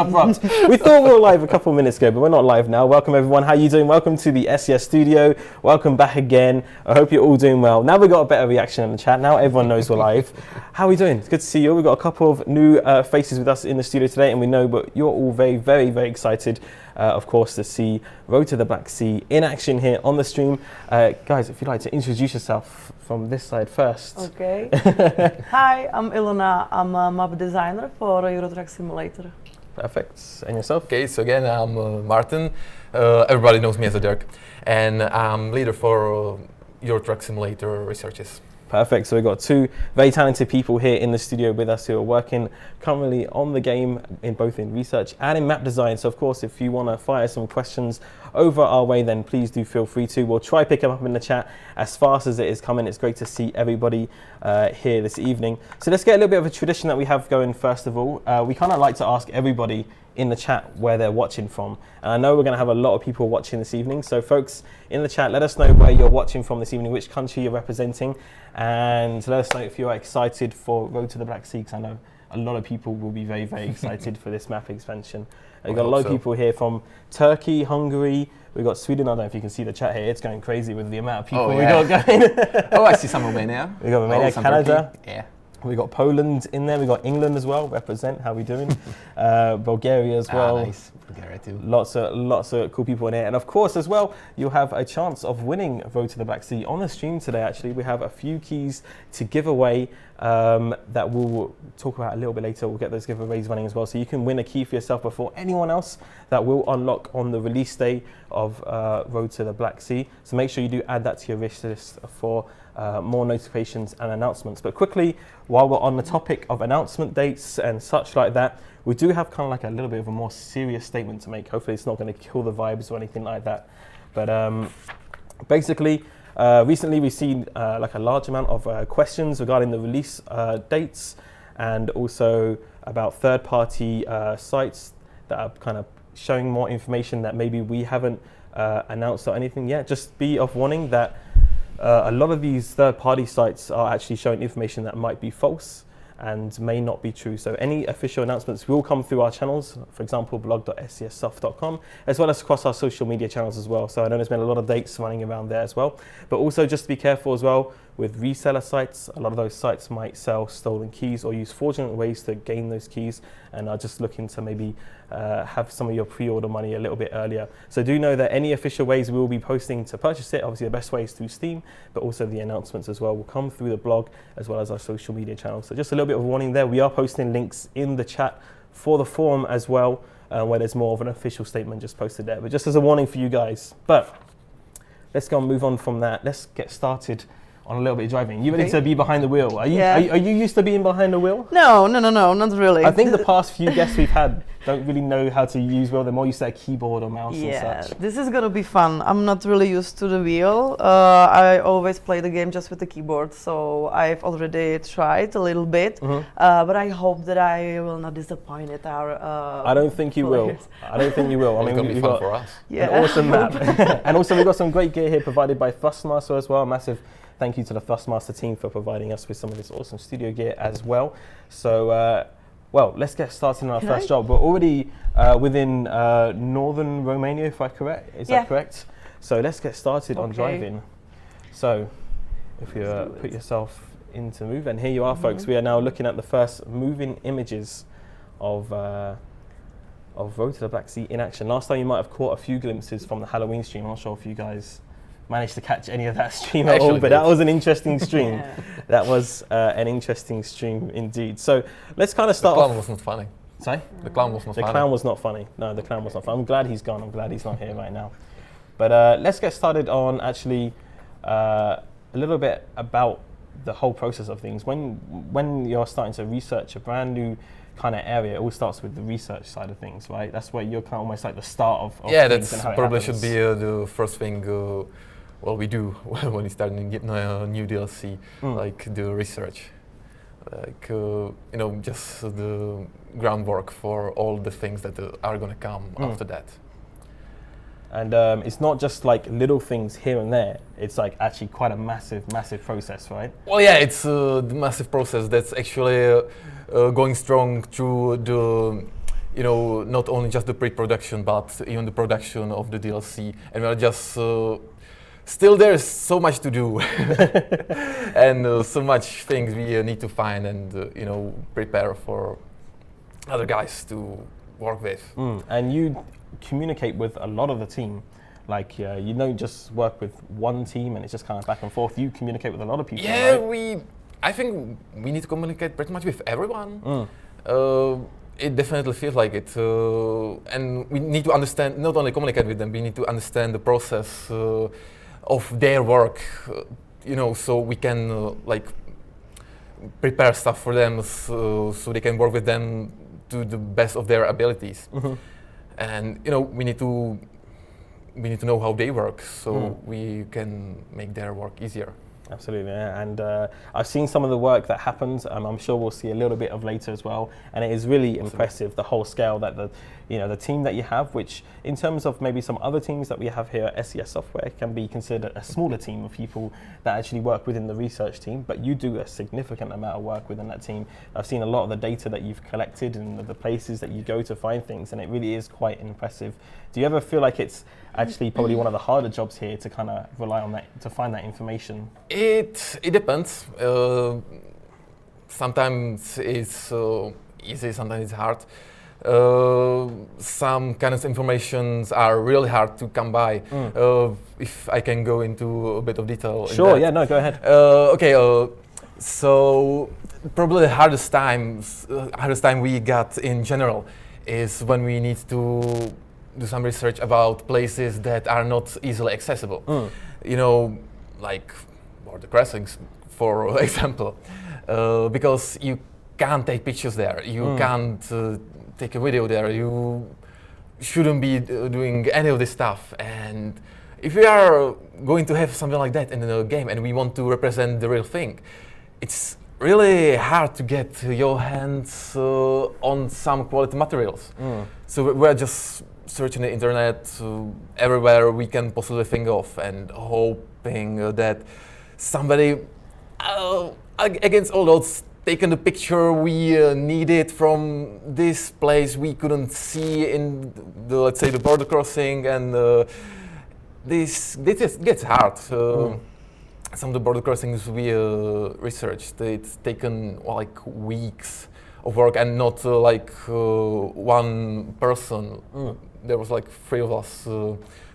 Abrupt. We thought we were live a couple of minutes ago, but we're not live now. Welcome everyone. How you doing? Welcome to the SES studio. Welcome back again. I hope you're all doing well. Now we've got a better reaction in the chat. Now everyone knows we're live. How are we doing? It's good to see you. We've got a couple of new faces with us in the studio today, and we know but you're all very, very, very excited, of course, to see Road to the Black Sea in action here on the stream. Guys, if you'd like to introduce yourself from this side first. Okay. Hi, I'm Ilona. I'm a map designer for Euro Truck Simulator. Perfect. And yourself? Okay, so again, I'm Martin. Everybody knows me as a Dirk, and I'm leader for Euro Truck Simulator researches. Perfect. So we've got two very talented people here in the studio with us who are working currently on the game in both in research and in map design. So of course, if you want to fire some questions over our way, then please do feel free to. We'll try pick them up in the chat as fast as it is coming. It's great to see everybody here this evening. So let's get a little bit of a tradition that we have going first of all. We kind of like to ask everybody in the chat where they're watching from. And I know we're going to have a lot of people watching this evening. So folks in the chat, let us know where you're watching from this evening, which country you're representing. And let us know if you're excited for Road to the Black Sea, because I know a lot of people will be very, very excited for this map expansion. We've got a lot of people here from Turkey, Hungary. We've got Sweden. I don't know if you can see the chat here. It's going crazy with the amount of people we got going. Oh, I see some Romania. We've got Romania, Canada. Turkey. Yeah. We've got Poland in there. We've got England as well. Represent. How we doing? Bulgaria as well. Nice. Bulgaria too. Lots of cool people in here. And of course, as well, you'll have a chance of winning Road to the Black Sea on the stream today. Actually, we have a few keys to give away that we'll talk about a little bit later. We'll get those giveaways running as well. So you can win a key for yourself before anyone else that will unlock on the release day of Road to the Black Sea. So make sure you do add that to your wish list for more notifications and announcements. But quickly, while we're on the topic of announcement dates and such like that, we do have kind of like a little bit of a more serious statement to make. Hopefully it's not going to kill the vibes or anything like that. But basically, recently we've seen like a large amount of questions regarding the release dates, and also about third-party sites that are kind of showing more information that maybe we haven't announced or anything yet. Just be of warning that a lot of these third-party sites are actually showing information that might be false and may not be true. So any official announcements will come through our channels, for example, blog.scsoft.com, as well as across our social media channels as well. So I know there's been a lot of dates running around there as well. But also just be careful as well with reseller sites. A lot of those sites might sell stolen keys or use fraudulent ways to gain those keys, and are just looking to maybe have some of your pre-order money a little bit earlier. So do know that any official ways we will be posting to purchase it, obviously the best way is through Steam, but also the announcements as well will come through the blog as well as our social media channels. So just a little bit of a warning there. We are posting links in the chat for the forum as well, where there's more of an official statement just posted there, but just as a warning for you guys. But let's go and move on from that. Let's get started on a little bit of driving. You ready to be behind the wheel? Are you used to being behind the wheel? No, not really. I think the past few guests we've had don't really know how to use wheel. They're more used to a keyboard or mouse and such. This is gonna be fun. I'm not really used to the wheel. I always play the game just with the keyboard, so I've already tried a little bit. But I hope that I will not disappoint our I don't think you will. I don't think you will. I mean, it's gonna be fun for us. An awesome map. And also we've got some great gear here provided by Thrustmaster as well. Massive thank you to the Thrustmaster team for providing us with some of this awesome studio gear as well. So, well, let's get started on our first job. We're already within northern Romania, if I'm correct. Is that correct? So let's get started on driving. So if you put yourself into move, and here you are, folks. We are now looking at the first moving images of Road to the Black Sea in action. Last time you might have caught a few glimpses from the Halloween stream. I'm not sure if you guys managed to catch any of that stream at all, but that was an interesting stream. That was an interesting stream indeed. So let's kind of start off. The clown was not funny. Sorry? The clown was not funny. The clown was not funny. No, the clown was not funny. I'm glad he's gone. I'm glad he's not here right now. But let's get started on actually a little bit about the whole process of things. When you're starting to research a brand new kind of area, it all starts with the research side of things, right? That's where you're kind of almost like the start of yeah, things. That's probably should be the first thing we do when we start a new DLC, like the research, like just the groundwork for all the things that are gonna come after that. And it's not just like little things here and there. It's like actually quite a massive process, right? Well, yeah, it's the massive process that's actually going strong through the not only just the pre-production, but even the production of the DLC. And we're just still there's so much to do, and so much things we need to find and prepare for other guys to work with. And you communicate with a lot of the team. Like you don't just work with one team and it's just kind of back and forth. You communicate with a lot of people. Yeah, right? I think we need to communicate pretty much with everyone. It definitely feels like it, and we need to understand, not only communicate with them, we need to understand the process of their work, so we can prepare stuff for them, so they can work with them to the best of their abilities. And we need to know how they work, so we can make their work easier. Absolutely, yeah. And I've seen some of the work that happens. I'm sure we'll see a little bit of later as well. And it is really impressive, the whole scale that the team that you have, which in terms of maybe some other teams that we have here at SES Software can be considered a smaller team of people that actually work within the research team. But you do a significant amount of work within that team. I've seen a lot of the data that you've collected and the places that you go to find things, and it really is quite impressive. Do you ever feel like it's actually probably one of the harder jobs here to kind of rely on that, to find that information? It depends. Sometimes it's easy, sometimes it's hard. Some kind of informations are really hard to come by. If I can go into a bit of detail. Sure, yeah, no, go ahead. So probably the hardest time we got in general is when we need to do some research about places that are not easily accessible. Like border crossings, for example, because you can't take pictures there, you can't take a video there, you shouldn't be doing any of this stuff. And if we are going to have something like that in the game and we want to represent the real thing, it's really hard to get your hands on some quality materials. So we're just searching the internet everywhere we can possibly think of and hoping that somebody, against all odds, taken the picture we needed from this place we couldn't see in the, let's say, the border crossing, and this gets hard. Some of the border crossings we researched, it's taken like weeks of work, and not one person. There was like 3 of us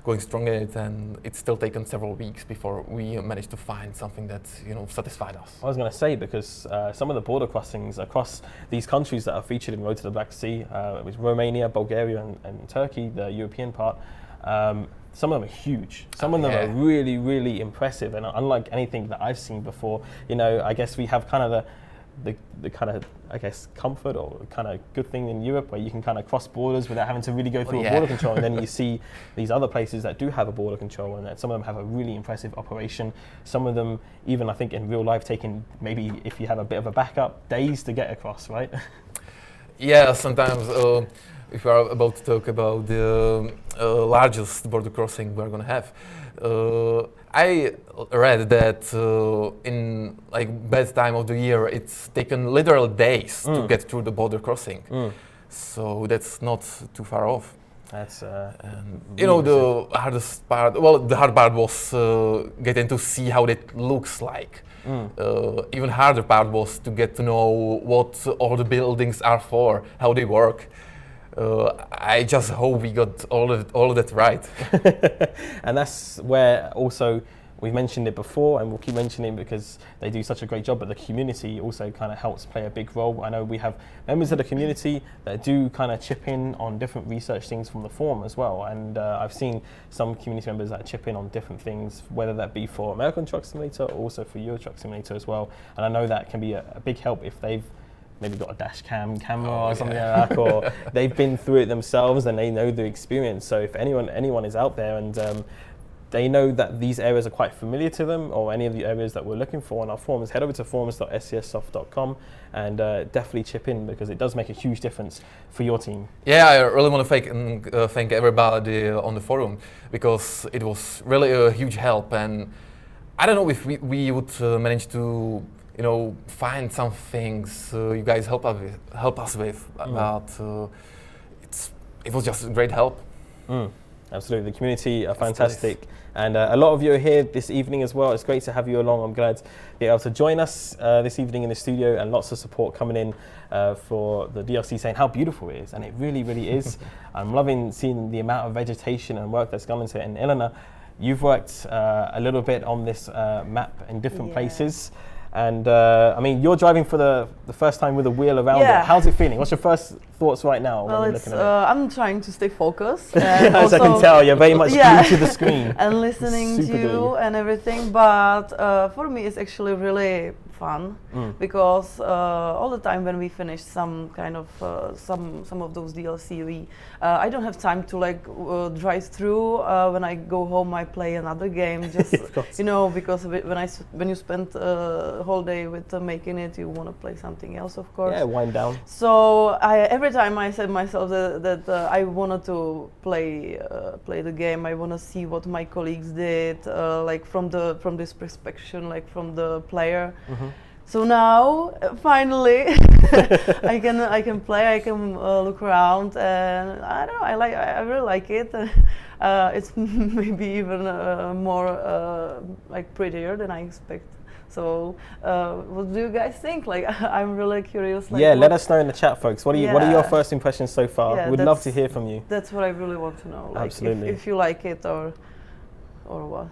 going strong in it, and it's still taken several weeks before we managed to find something that satisfied us. I was going to say, because some of the border crossings across these countries that are featured in Road to the Black Sea, it was Romania, Bulgaria, and Turkey, the European part. Some of them are huge. Some of them are really, really impressive, and unlike anything that I've seen before. I guess we have kind of the kind of, I guess, comfort or kind of good thing in Europe where you can kind of cross borders without having to really go through a border control. And then you see these other places that do have a border control, and that some of them have a really impressive operation. Some of them, even I think in real life, taking maybe, if you have a bit of a backup, days to get across, right? Yeah, sometimes if we are about to talk about the largest border crossing we're going to have, I read that in bad time of the year, it's taken literal days to get through the border crossing. So that's not too far off. That's the hardest part. Well, the hard part was getting to see how it looks like. Even harder part was to get to know what all the buildings are for, how they work. I just hope we got all of that right. And that's where also, we've mentioned it before and we'll keep mentioning it because they do such a great job, but the community also kind of helps play a big role. I know we have members of the community that do kind of chip in on different research things from the forum as well, and I've seen some community members that chip in on different things, whether that be for American Truck Simulator or also for Euro Truck Simulator as well, and I know that can be a big help if they've maybe got a dash camera or something like that, or they've been through it themselves and they know the experience. So if anyone is out there and they know that these areas are quite familiar to them, or any of the areas that we're looking for on our forums, head over to forums.scsoft.com and definitely chip in, because it does make a huge difference for your team. Yeah, I really want to thank everybody on the forum, because it was really a huge help, and I don't know if we would manage to find some things you guys help us with, but it was just a great help. Absolutely, the community are fantastic, and a lot of you are here this evening as well. It's great to have you along. I'm glad you're able to join us this evening in the studio, and lots of support coming in for the DLC, saying how beautiful it is, and it really, really is. I'm loving seeing the amount of vegetation and work that's gone into it. And Elena, you've worked a little bit on this map in different places. And I mean, you're driving for the first time with a wheel around it. How's it feeling? What's your first thoughts right now when you're looking at it? I'm trying to stay focused. As I can tell, you're very much glued to the screen. And listening to you and everything. But for me, it's actually really fun because all the time when we finish some kind of some of those DLC, I don't have time to like drive through. When I go home, I play another game. Just because when you spend whole day with making it, you want to play something else, of course. Yeah, wind down. So every time I said myself that I wanted to play the game. I want to see what my colleagues did, like from this perspective, like from the player. So now finally I can play. I can look around, and I don't know. I really like it. It's maybe even more like prettier than I expect. So, what do you guys think? Like, I'm really curious. Like, let us know in the chat, folks. What are your first impressions so far? We'd love to hear from you. That's what I really want to know. Like, absolutely. If you like it or what.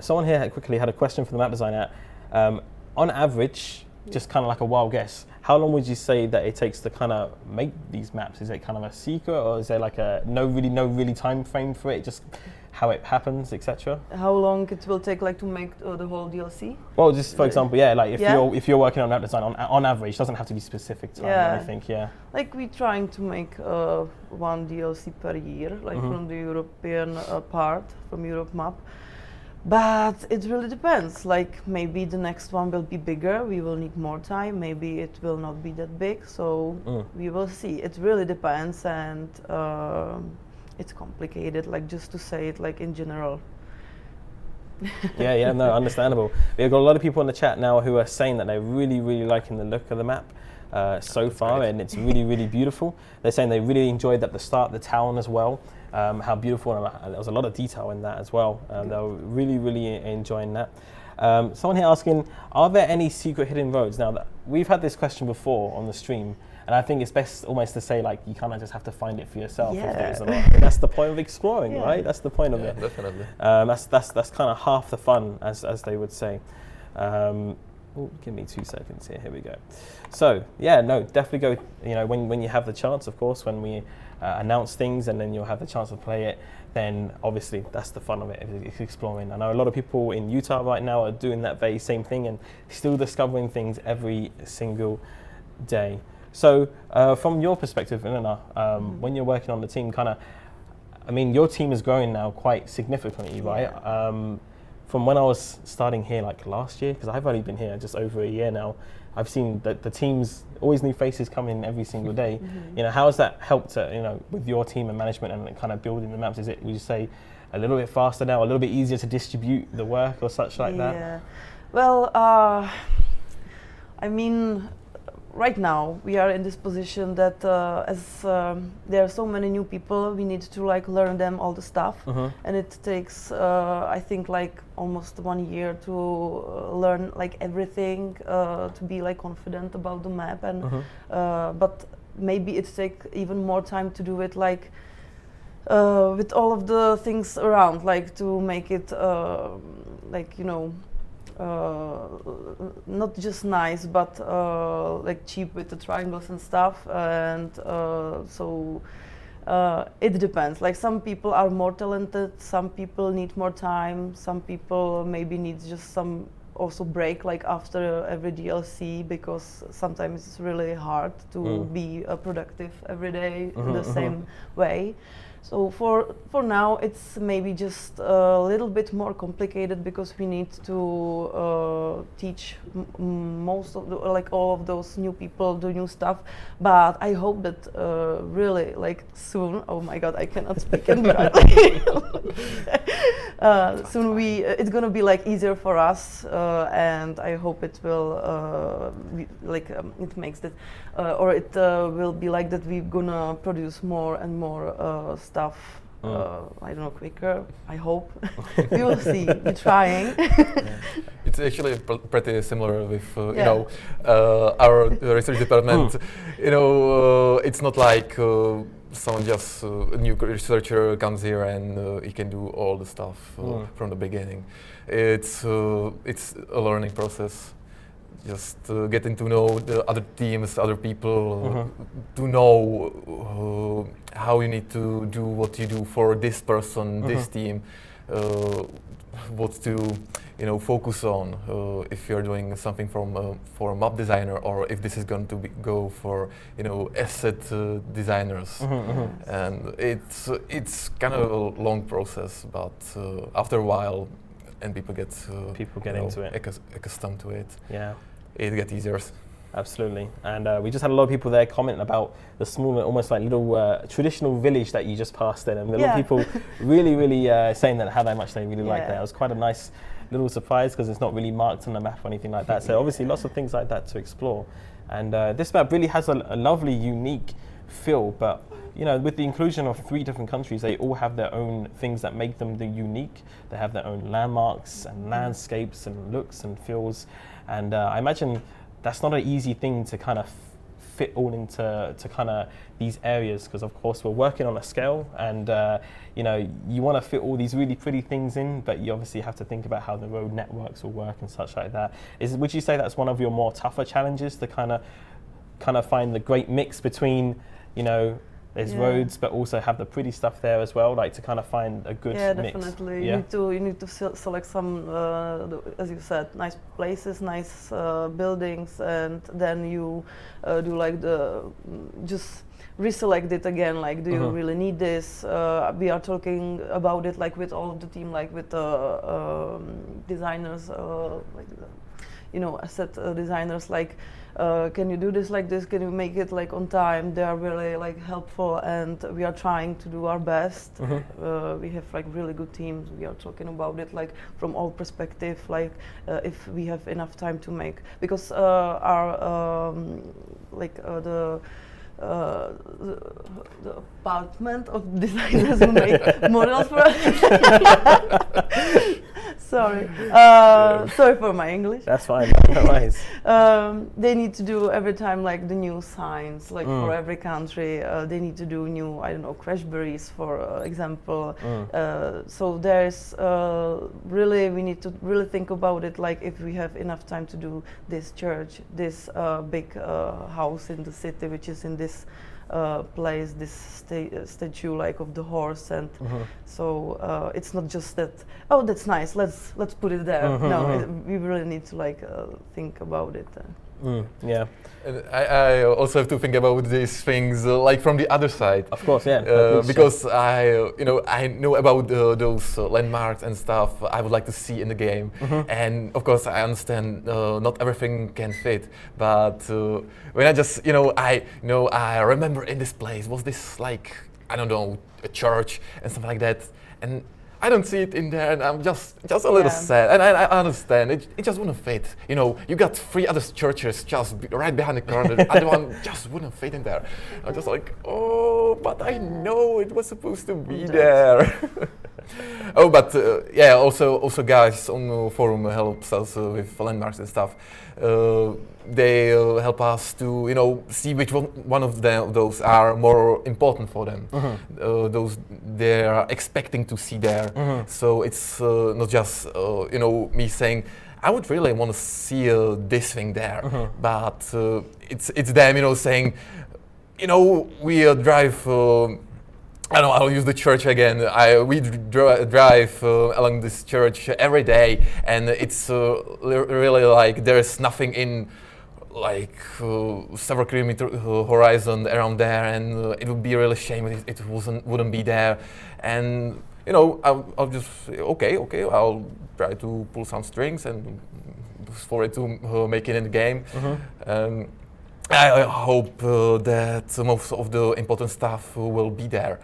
Someone here quickly had a question for the map designer. On average, just kind of like a wild guess, how long would you say that it takes to kind of make these maps? Is it kind of a secret, or is there like no really time frame for it? Just how it happens, etc. How long it will take, like, to make the whole DLC? Well, just for example, like if you're working on map design on average, doesn't have to be specific time or anything. Like, we're trying to make one DLC per year, like from the European part, from Europe map. But it really depends. Like, maybe the next one will be bigger. We will need more time. Maybe it will not be that big. So we will see. It really depends, and it's complicated. Like, just to say it, like, in general. No, understandable. We've got a lot of people in the chat now who are saying that they're really, really liking the look of the map so far, and it's really, really beautiful. They're saying they really enjoyed at the start the town as well. How beautiful, and there was a lot of detail in that as well. They were really, really enjoying that. Someone here asking, are there any secret hidden roads? Now, we've had this question before on the stream, and I think it's best almost to say, like, you kind of just have to find it for yourself. If there's a lot. And that's the point of exploring, right? That's the point of it. Definitely. That's kind of half the fun, as they would say. Give me 2 seconds here. Here we go. So definitely go. When you have the chance, of course, when we announce things, and then you'll have the chance to play it. Then obviously that's the fun of it. It's exploring. I know a lot of people in Utah right now are doing that very same thing and still discovering things every single day. So from your perspective, Elena, when you're working on the team, your team is growing now quite significantly, right? From when I was starting here, like last year, because I've only been here just over a year now, I've seen that the team's always new faces come in every single day. How has that helped, with your team and management and kind of building the maps? Would you say a little bit faster now, a little bit easier to distribute the work or such like that? Yeah. Well, right now we are in this position that as there are so many new people, we need to like learn them all the stuff, and it takes I think like almost 1 year to learn like everything, to be like confident about the map, and but maybe it takes even more time to do it like with all of the things around, like to make it not just nice, but like cheap with the triangles and stuff, and so it depends. Like, some people are more talented, some people need more time, some people maybe need just some also break, like after every DLC, because sometimes it's really hard to be productive every day in the same way. So for now, it's maybe just a little bit more complicated, because we need to teach most of all of those new people the new stuff. But I hope that really like soon. Oh my God, I cannot speak in soon it's gonna be like easier for us and I hope it will it makes that, or it will be like that. We're gonna produce more and more stuff. I don't know, quicker. I hope. We will see. We're trying. It's actually pretty similar with our research department. It's not like someone just a new researcher comes here and he can do all the stuff from the beginning. It's a learning process. Just getting to know the other teams, other people, to know how you need to do what you do for this person, this team, what to focus on if you're doing something for a map designer, or if this is going to go for asset designers. And it's kind of a long process, but after a while, and people get into it, accustomed to it. Yeah. It gets easier. Absolutely. And we just had a lot of people there commenting about the small, almost like little traditional village that you just passed in, and a lot of people really saying that how much they really liked that. It was quite a nice little surprise because it's not really marked on the map or anything like that. So obviously lots of things like that to explore. And this map really has a lovely, unique feel, but with the inclusion of 3 different countries, they all have their own things that make them unique. They have their own landmarks and landscapes and looks and feels. And I imagine that's not an easy thing to kind of fit all into kind of these areas, because of course we're working on a scale, and you want to fit all these really pretty things in, but you obviously have to think about how the road networks will work and such like that. Would you say that's one of your more tougher challenges, to kind of find the great mix between there's roads, but also have the pretty stuff there as well, like to kind of find a good mix? Definitely. You need to select some, as you said, nice places, nice buildings, and then you do like just reselect it again. Like, do you really need this? We are talking about it like with all of the team, like with the designers, asset designers, like. Can you do this like this? Can you make it like on time? They are really like helpful, and we are trying to do our best. We have like really good teams. We are talking about it like from all perspective, like if we have enough time to make, because our the apartment of designers who make models for us. Sorry. Sorry for my English. That's fine. No worries. They need to do every time like the new signs, like for every country. They need to do new, I don't know, crash berries, for example. So there's really, we need to really think about it, like if we have enough time to do this church, this big house in the city, which is in this place, this statue like of the horse, and so it's not just that, oh, that's nice, let's put it there. No, we really need to like think about it. Yeah. And I also have to think about these things like from the other side. Of course, yeah. Because I know about those landmarks and stuff I would like to see in the game, and of course I understand not everything can fit. But when I just I remember in this place was this like, I don't know, a church and stuff like that, and I don't see it in there, and I'm just a little sad. And I understand it just wouldn't fit. You got 3 other churches just right behind the corner. The other one just wouldn't fit in there. I'm just like, oh, but I know it was supposed to be there. Oh, but also guys on the forum helps us with landmarks and stuff. They help us to see which one of those are more important for them. Those they are expecting to see there. So it's not just me saying I would really want to see this thing there, but it's them saying we drive. I don't know, I'll use the church again. We drive along this church every day, and it's really like there's nothing in like several kilometer horizon around there, and it would be really shame if it wouldn't be there. And I'll just say, okay, I'll try to pull some strings and for it to make it in the game. I hope that most of the important stuff will be there.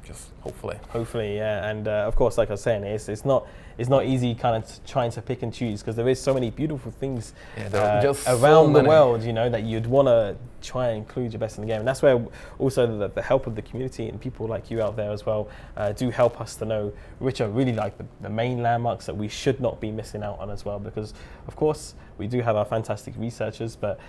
Just hopefully. Hopefully, yeah. And of course, like I was saying, it's not it's not easy kind of trying to pick and choose, because there is so many beautiful things there are just so around the many. world, you know, that you'd want to try and include your best in the game. And that's where also the help of the community and people like you out there as well do help us to know which are really like the main landmarks that we should not be missing out on as well. Because of course we do have our fantastic researchers, but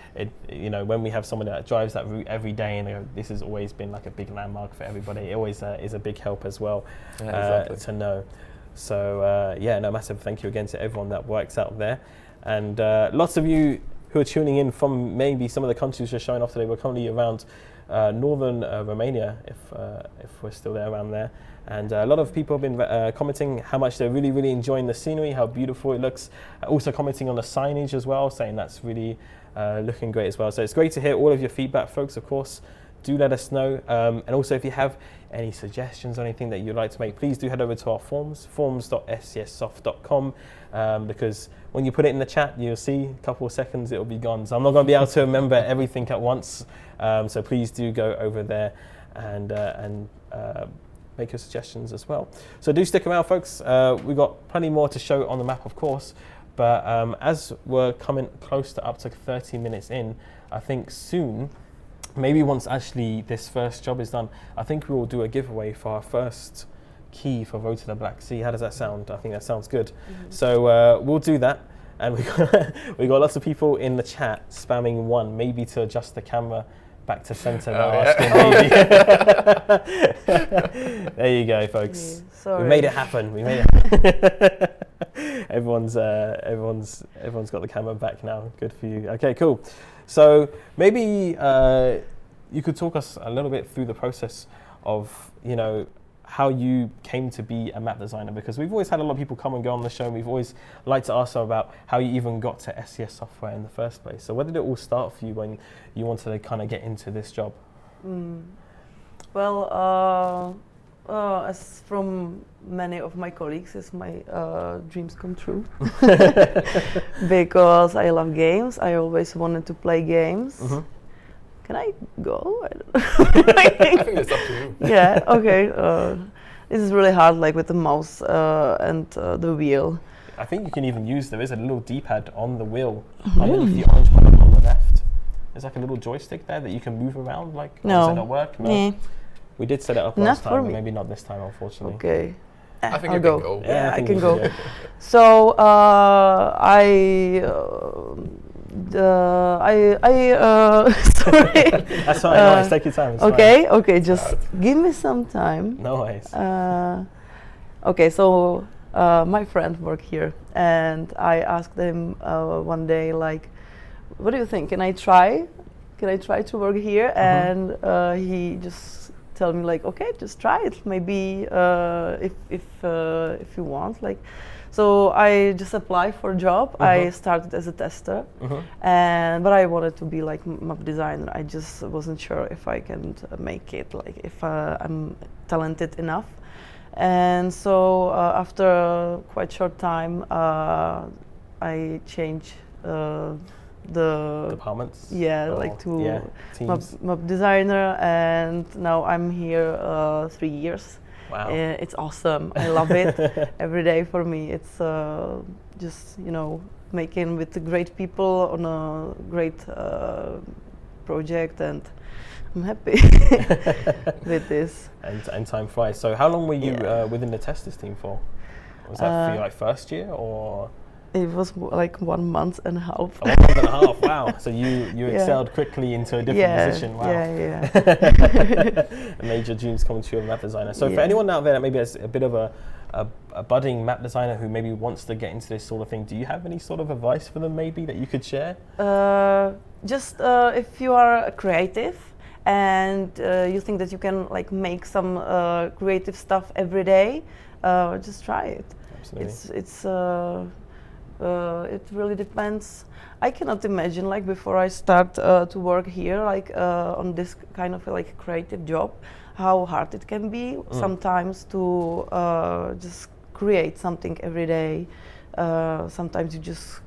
you know, when we have someone that drives that route every day, and this has always been like a big landmark for everybody, it always is a big help as well to know. So no, massive thank you again to everyone that works out there, and lots of you who are tuning in from maybe some of the countries we're showing off today. We're currently around northern Romania, if we're still there around there. And a lot of people have been commenting how much they're really, really enjoying the scenery, how beautiful it looks. Also commenting on the signage as well, saying that's really looking great as well. So it's great to hear all of your feedback, folks, of course. Do let us know. And also, if you have any suggestions or anything that you'd like to make, please do head over to our forms.scssoft.com, because when you put it in the chat, you'll see a couple of seconds, it'll be gone. So I'm not going to be able to remember everything at once. So please do go over there and make your suggestions as well. So do stick around, folks. We've got plenty more to show on the map, of course. But as we're coming close to up to 30 minutes in, I think soon, maybe once actually this first job is done, I think we will do a giveaway for our first key for Road to the Black Sea. How does that sound? I think that sounds good. So we'll do that. And we got lots of people in the chat spamming one, maybe to adjust the camera back to center. There you go, folks. Sorry. We made it happen. We made it. Everyone's got the camera back now. Good for you. Okay, cool. So maybe you could talk us a little bit through the process of, you know, how you came to be a map designer, because we've always had a lot of people come and go on the show, and we've always liked to ask them about how you even got to SCS software in the first place. So where did it all start for you when you wanted to kind of get into this job? Well, as from many of my colleagues, it's my dreams come true. Because I love games. I always wanted to play games. Can I go? I don't know. I think it's up to you. Yeah, okay. This is really hard, like with the mouse and the wheel. I think you can even use, there is a little D-pad on the wheel underneath the orange button on the left. There's like a little joystick there that you can move around, like, No. does it not work? No. We did set it up Not last for time, but me. maybe not this time, unfortunately. Okay. I think I'll you go. can go. Yeah, I think can you go. should So sorry. That's fine, no worries, take your time. It's Okay, just give me some time. fine. No worries. Okay, so my friend worked here, and I asked him one day, like, what do you think? Can I try to work here? And he just told me, like, okay, just try it. Maybe if you want, like. So I just applied for a job. I started as a tester, but I wanted to be like map designer. I just wasn't sure if I can make it, like if I'm talented enough. And so after quite short time, I changed the departments? like to teams. map designer, and now I'm here 3 years. Wow. It's awesome. I love it. Every day for me, it's just, you know, making with the great people on a great project, and I'm happy with this. And time flies. So how long were you within the testers team for? Was that for your like first year, or? It was like 1 month and a half. Oh, 1 month and a half. Wow. So you excelled quickly into a different position. Wow. Yeah. A major dreams coming true of a map designer. So for anyone out there that maybe has a bit of a budding map designer who maybe wants to get into this sort of thing, do you have any sort of advice for them maybe that you could share? Just if you are creative and you think that you can like make some creative stuff every day, just try it. Absolutely. It really depends. I cannot imagine, like before I start to work here, like on this kind of like creative job, how hard it can be sometimes to just create something every day. Sometimes you just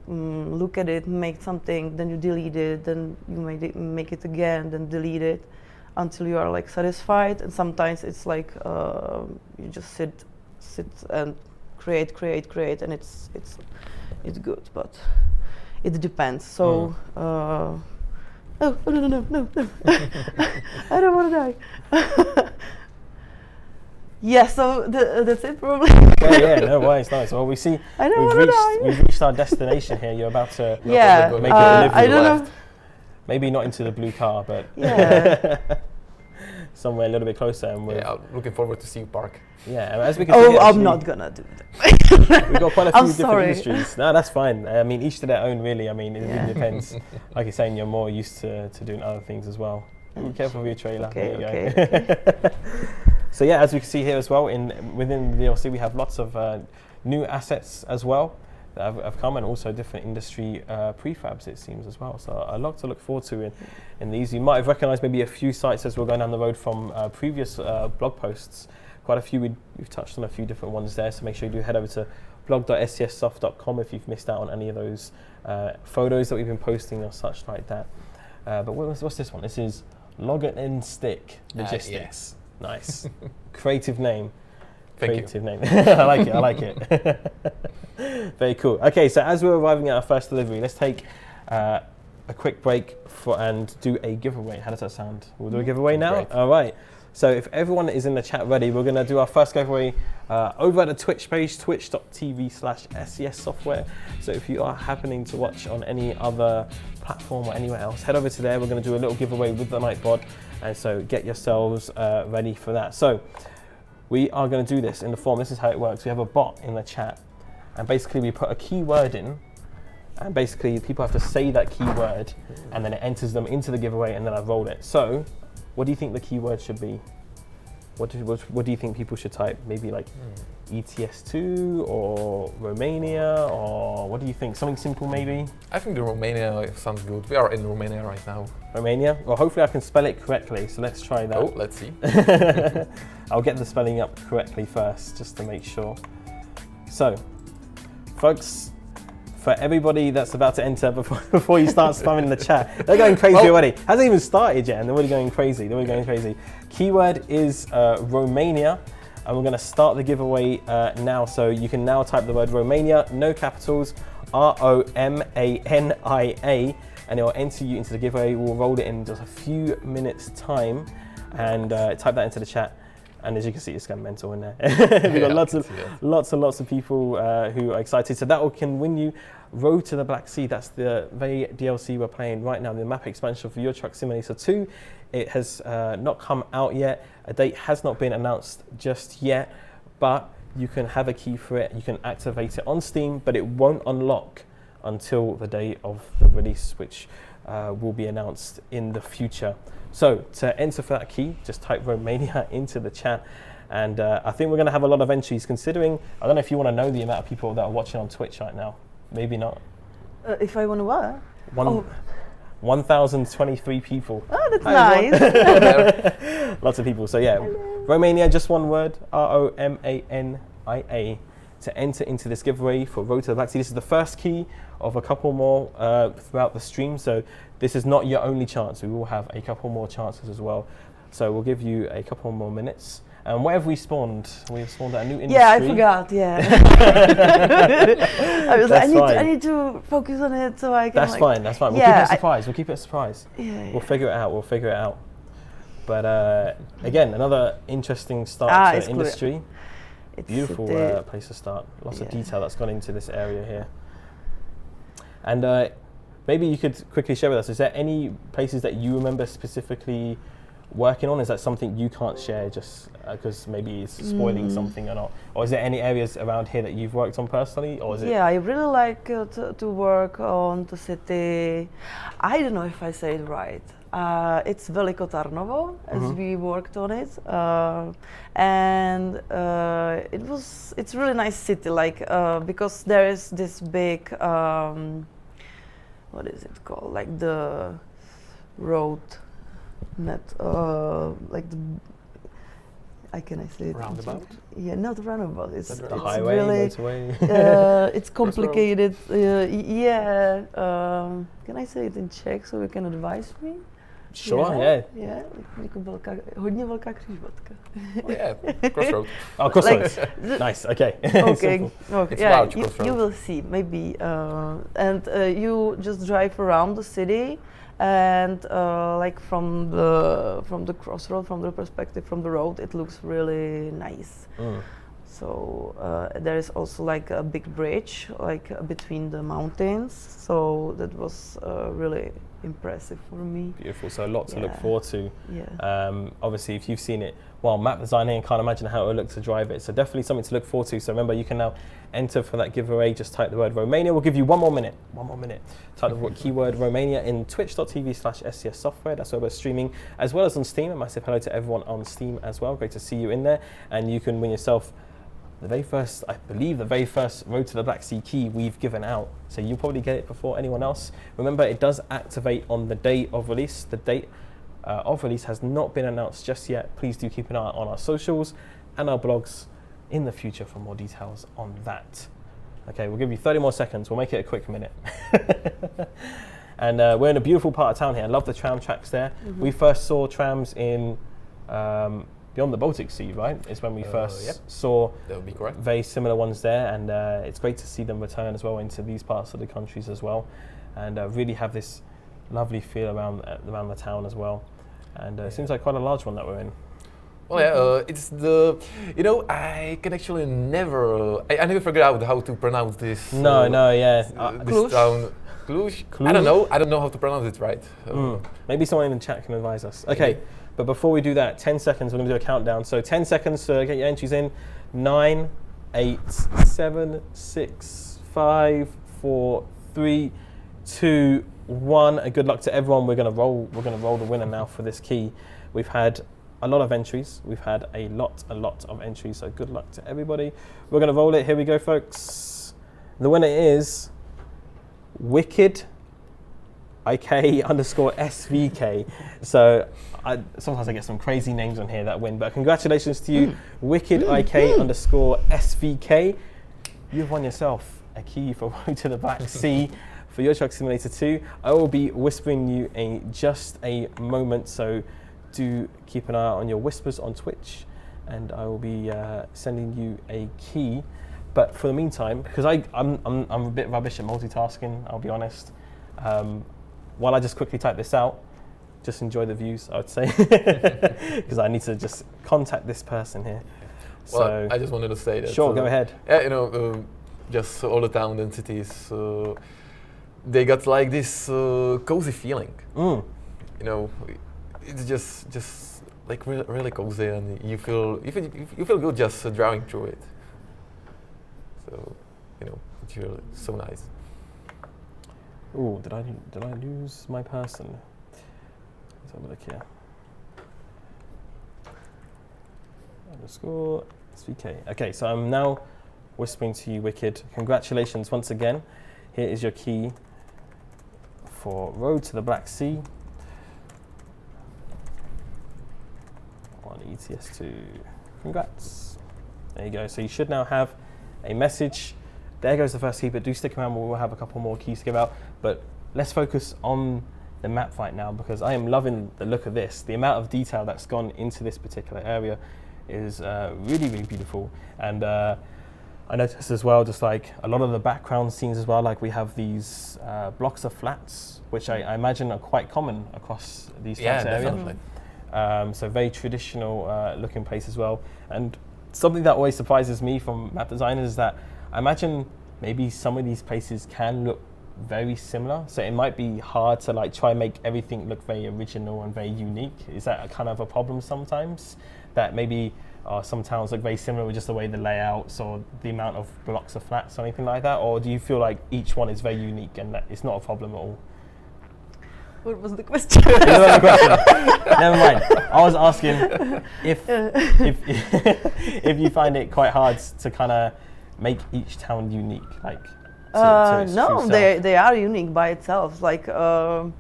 look at it, make something, then you delete it, then you make it again, then delete it until you are like satisfied. And sometimes it's like you just sit and create, and it's good, but it depends. So, oh no! I don't want to die. Yeah, so that's it probably. Yeah, no worries, nice. Well, we see we've reached our destination here. You're about to make a delivery. I don't know. Maybe not into the blue car, but somewhere a little bit closer. And I'm looking forward to see you park. Yeah, and as we can see here, I'm not gonna do that. We've got quite a few different sorry. industries. No, that's fine. I mean, each to their own, really. I mean, it really depends. Like you're saying, you're more used to doing other things as well. Be careful with your trailer. Okay, there you go. So yeah, as we can see here as well, within the DLC we have lots of new assets as well that have come, and also different industry prefabs, it seems, as well. So a lot to look forward to in these. You might have recognised maybe a few sites as we're going down the road from previous blog posts. Quite a few, we've touched on a few different ones there, so make sure you do head over to blog.scsoft.com if you've missed out on any of those photos that we've been posting or such like that. But what's this one? This is Login and Stick Logistics. Yes. Nice. Creative name. Thank name. I like it. Very cool. Okay, so as we're arriving at our first delivery, let's take a quick break and do a giveaway. How does that sound? We'll do a giveaway now? Great. All right. So if everyone is in the chat ready, we're going to do our first giveaway over at the Twitch page, twitch.tv/SCS Software. So if you are happening to watch on any other platform or anywhere else, head over to there. We're going to do a little giveaway with the Nightbot. And so get yourselves ready for that. So we are going to do this in the form. This is how it works. We have a bot in the chat. And basically we put a keyword in. And basically people have to say that keyword. And then it enters them into the giveaway. And then I roll it. So what do you think the keyword should be? What do you think people should type? Maybe like ETS2 or Romania, or what do you think? Something simple maybe? I think the Romania sounds good. We are in Romania right now. Romania? Well, hopefully I can spell it correctly, so let's try that. Oh, let's see. I'll get the spelling up correctly first, just to make sure. So, folks, for everybody that's about to enter before you start spamming in the chat, they're going crazy already. Hasn't even started yet, and they're already going crazy. Keyword is Romania, and we're going to start the giveaway now. So you can now type the word Romania, no capitals, ROMANIA, and it will enter you into the giveaway. We'll roll it in just a few minutes' time, and type that into the chat. And as you can see, it's kind of mental in there. We've got lots and lots of people who are excited. So that can win you Road to the Black Sea. That's the very DLC we're playing right now, the map expansion for Euro Truck Simulator 2. It has not come out yet. A date has not been announced just yet, but you can have a key for it. You can activate it on Steam, but it won't unlock until the day of the release, which will be announced in the future. So to enter for that key, just type Romania into the chat. And I think we're going to have a lot of entries, considering, I don't know if you want to know the amount of people that are watching on Twitch right now. Maybe not. If I want to what? 1,023 people. Oh, that's nice. Lots of people. So yeah, hello. Romania, just one word, ROMANIA, to enter into this giveaway for Road to the Black Sea. This is the first key of a couple more throughout the stream. So this is not your only chance. We will have a couple more chances as well. So we'll give you a couple more minutes. And where have we spawned? We've spawned at a new industry. Yeah, I forgot, yeah. I was like, I need to focus on it so I can That's fine. We'll keep it a surprise. We'll keep it a surprise. Yeah, We'll figure it out. But again, another interesting start to the industry. It's beautiful place to start. Lots of detail that's gone into this area here. And maybe you could quickly share with us, is there any places that you remember specifically working on? Is that something you can't share just because maybe it's spoiling something or not? Or is there any areas around here that you've worked on personally? Or is it? Yeah, I really like to work on the city. I don't know if I say it right. It's Veliko Tarnovo, as we worked on it, and it's really nice city, like because there is this big what is it called, like the road net, like the, how can I say it? Roundabout? Yeah, not roundabout. It's highway, really, motorway. it's complicated. Yeah. Can I say it in Czech so you can advise me? Sure, yeah. Yeah, jako hodně velká křižovatka. Oh, yeah, crossroad. Oh, crossroads. Nice, okay. Okay, Simple. It's yeah, large you crossroad. will see, maybe. And you just drive around the city, and like from the crossroad, from the perspective, from the road, it looks really nice. So there is also like a big bridge, like between the mountains. So that was really impressive for me. Beautiful, so a lot to look forward to. Yeah. Obviously, if you've seen it while map designing, I can't imagine how it would look to drive it. So definitely something to look forward to. So remember, you can now enter for that giveaway. Just type the word Romania. We'll give you one more minute. Type the keyword Romania in twitch.tv/SCS software. That's where we're streaming, as well as on Steam. A massive hello to everyone on Steam as well. Great to see you in there. And you can win yourself the very first Road to the Black Sea key we've given out. So you'll probably get it before anyone else. Remember, it does activate on the day of release. The date of release has not been announced just yet. Please do keep an eye on our socials and our blogs in the future for more details on that. Okay, we'll give you 30 more seconds. We'll make it a quick minute. And we're in a beautiful part of town here. I love the tram tracks there. We first saw trams in beyond the Baltic Sea, right? Is when we first saw That would be correct. very similar ones there, and it's great to see them return as well into these parts of the countries as well, and really have this lovely feel around the town as well. And it seems like quite a large one that we're in. Well, yeah, it's the, I can actually never, I never figured out how to pronounce this. This Cluj? town. Cluj? I don't know how to pronounce it right. Maybe someone in the chat can advise us. Okay, but before we do that, 10 seconds, we're going to do a countdown. So 10 seconds to get your entries in. 9, 8, 7, 6, 5, 4, 3, 2, 1. And good luck to everyone. We're going to roll the winner now for this key. We've had a lot of entries. We've had a lot of entries. So good luck to everybody. We're going to roll it. Here we go, folks. The winner is Wicked IK_SVK. So sometimes I get some crazy names on here that win, but congratulations to you, Wicked IK_SVK. You've won yourself a key for Road to the Black Sea for your Truck Simulator 2. I will be whispering you in just a moment, so do keep an eye out on your whispers on Twitch, and I will be sending you a key. But for the meantime, because I'm a bit rubbish at multitasking, I'll be honest. While I just quickly type this out, just enjoy the views, I would say, because I need to just contact this person here. Well, So I just wanted to say that. sure, go ahead. Yeah, just all the towns and cities, they got like this cozy feeling. It's just like really cozy, and you feel good just driving through it. So, it's really so nice. Ooh, did I lose my person? Let's have a look here. _SVK. Okay, so I'm now whispering to you, Wicked. Congratulations once again. Here is your key for Road to the Black Sea on ETS2. Congrats. There you go. So you should now have a message. There goes the first key, but do stick around. We'll have a couple more keys to give out. But let's focus on the map right now, because I am loving the look of this. The amount of detail that's gone into this particular area is really, really beautiful. And I noticed as well, just like a lot of the background scenes as well, like we have these blocks of flats, which I imagine are quite common across these types of areas. Definitely. So very traditional looking place as well. And something that always surprises me from map designers is that I imagine maybe some of these places can look very similar. So it might be hard to like try and make everything look very original and very unique. Is that a kind of a problem sometimes? That maybe some towns look very similar with just the way the layouts or the amount of blocks of flats or anything like that? Or do you feel like each one is very unique and that it's not a problem at all? What was the question? Never mind. I was asking if you find it quite hard to kind of make each town unique, like. To its no, true they self. are unique by itself. Like no,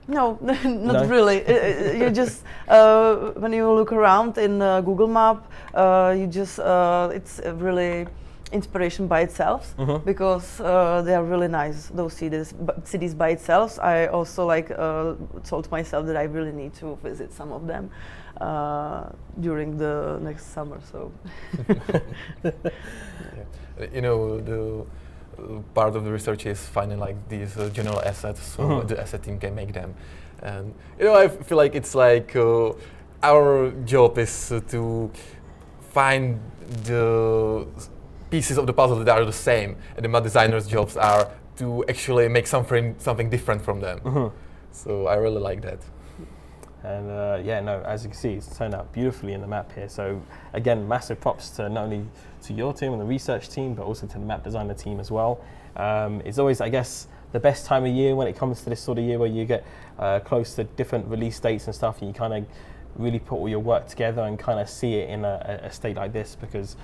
not really. You just when you look around in Google Map, you just it's really inspiration by itself, because they are really nice, those cities by itself. I also like told myself that I really need to visit some of them during the next summer. So You know, the part of the research is finding like these general assets, so the asset team can make them. And you know, I feel like it's like our job is to find the pieces of the puzzle that are the same, and the map designers' jobs are to actually make something different from them. So I really like that. And yeah, no, as you can see, it's turned out beautifully in the map here. So again, massive props to not only to your team and the research team, but also to the map designer team as well. It's always, I guess, the best time of year when it comes to this sort of year where you get close to different release dates and stuff, and you kind of really put all your work together and kind of see it in a state like this, because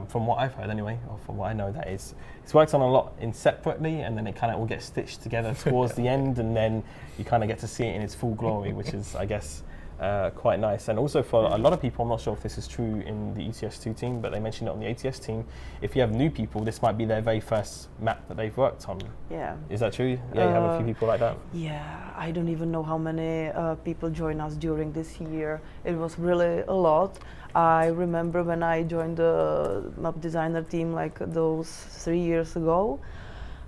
from what I've heard anyway, or from what I know, that it's worked on a lot in separately, and then it kind of all gets stitched together towards the end, and then you kind of get to see it in its full glory, which is, I guess, quite nice. And also for a lot of people, I'm not sure if this is true in the ETS2 team, but they mentioned it on the ATS team, if you have new people, this might be their very first map that they've worked on. yeah. Is that true? Yeah, you have a few people like that? Yeah, I don't even know how many people joined us during this year. It was really a lot. I remember when I joined the map designer team like those 3 years ago,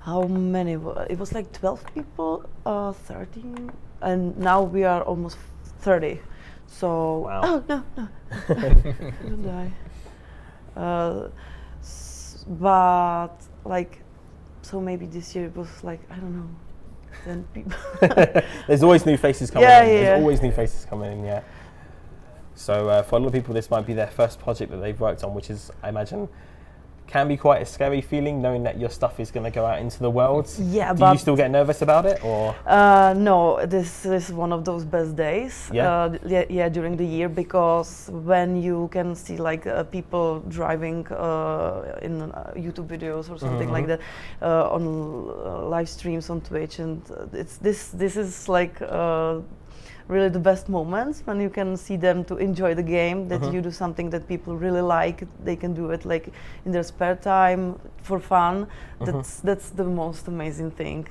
how many? It was like 12 people, 13, and now we are almost 30. So, wow. Oh, no. Don't die. But like, so maybe this year it was like, I don't know, 10 people. There's always new faces coming Yeah, in. yeah. There's always new faces coming in, yeah. So for a lot of people, this might be their first project that they've worked on, which is, I imagine, can be quite a scary feeling, knowing that your stuff is going to go out into the world. Yeah, Do but you still get nervous about it, or? no, this is one of those best days. Yeah? Yeah, during the year, because when you can see like people driving in YouTube videos or something like that, on live streams on Twitch, and this is like really the best moments when you can see them to enjoy the game, that you do something that people really like. They can do it like in their spare time for fun. That's the most amazing thing.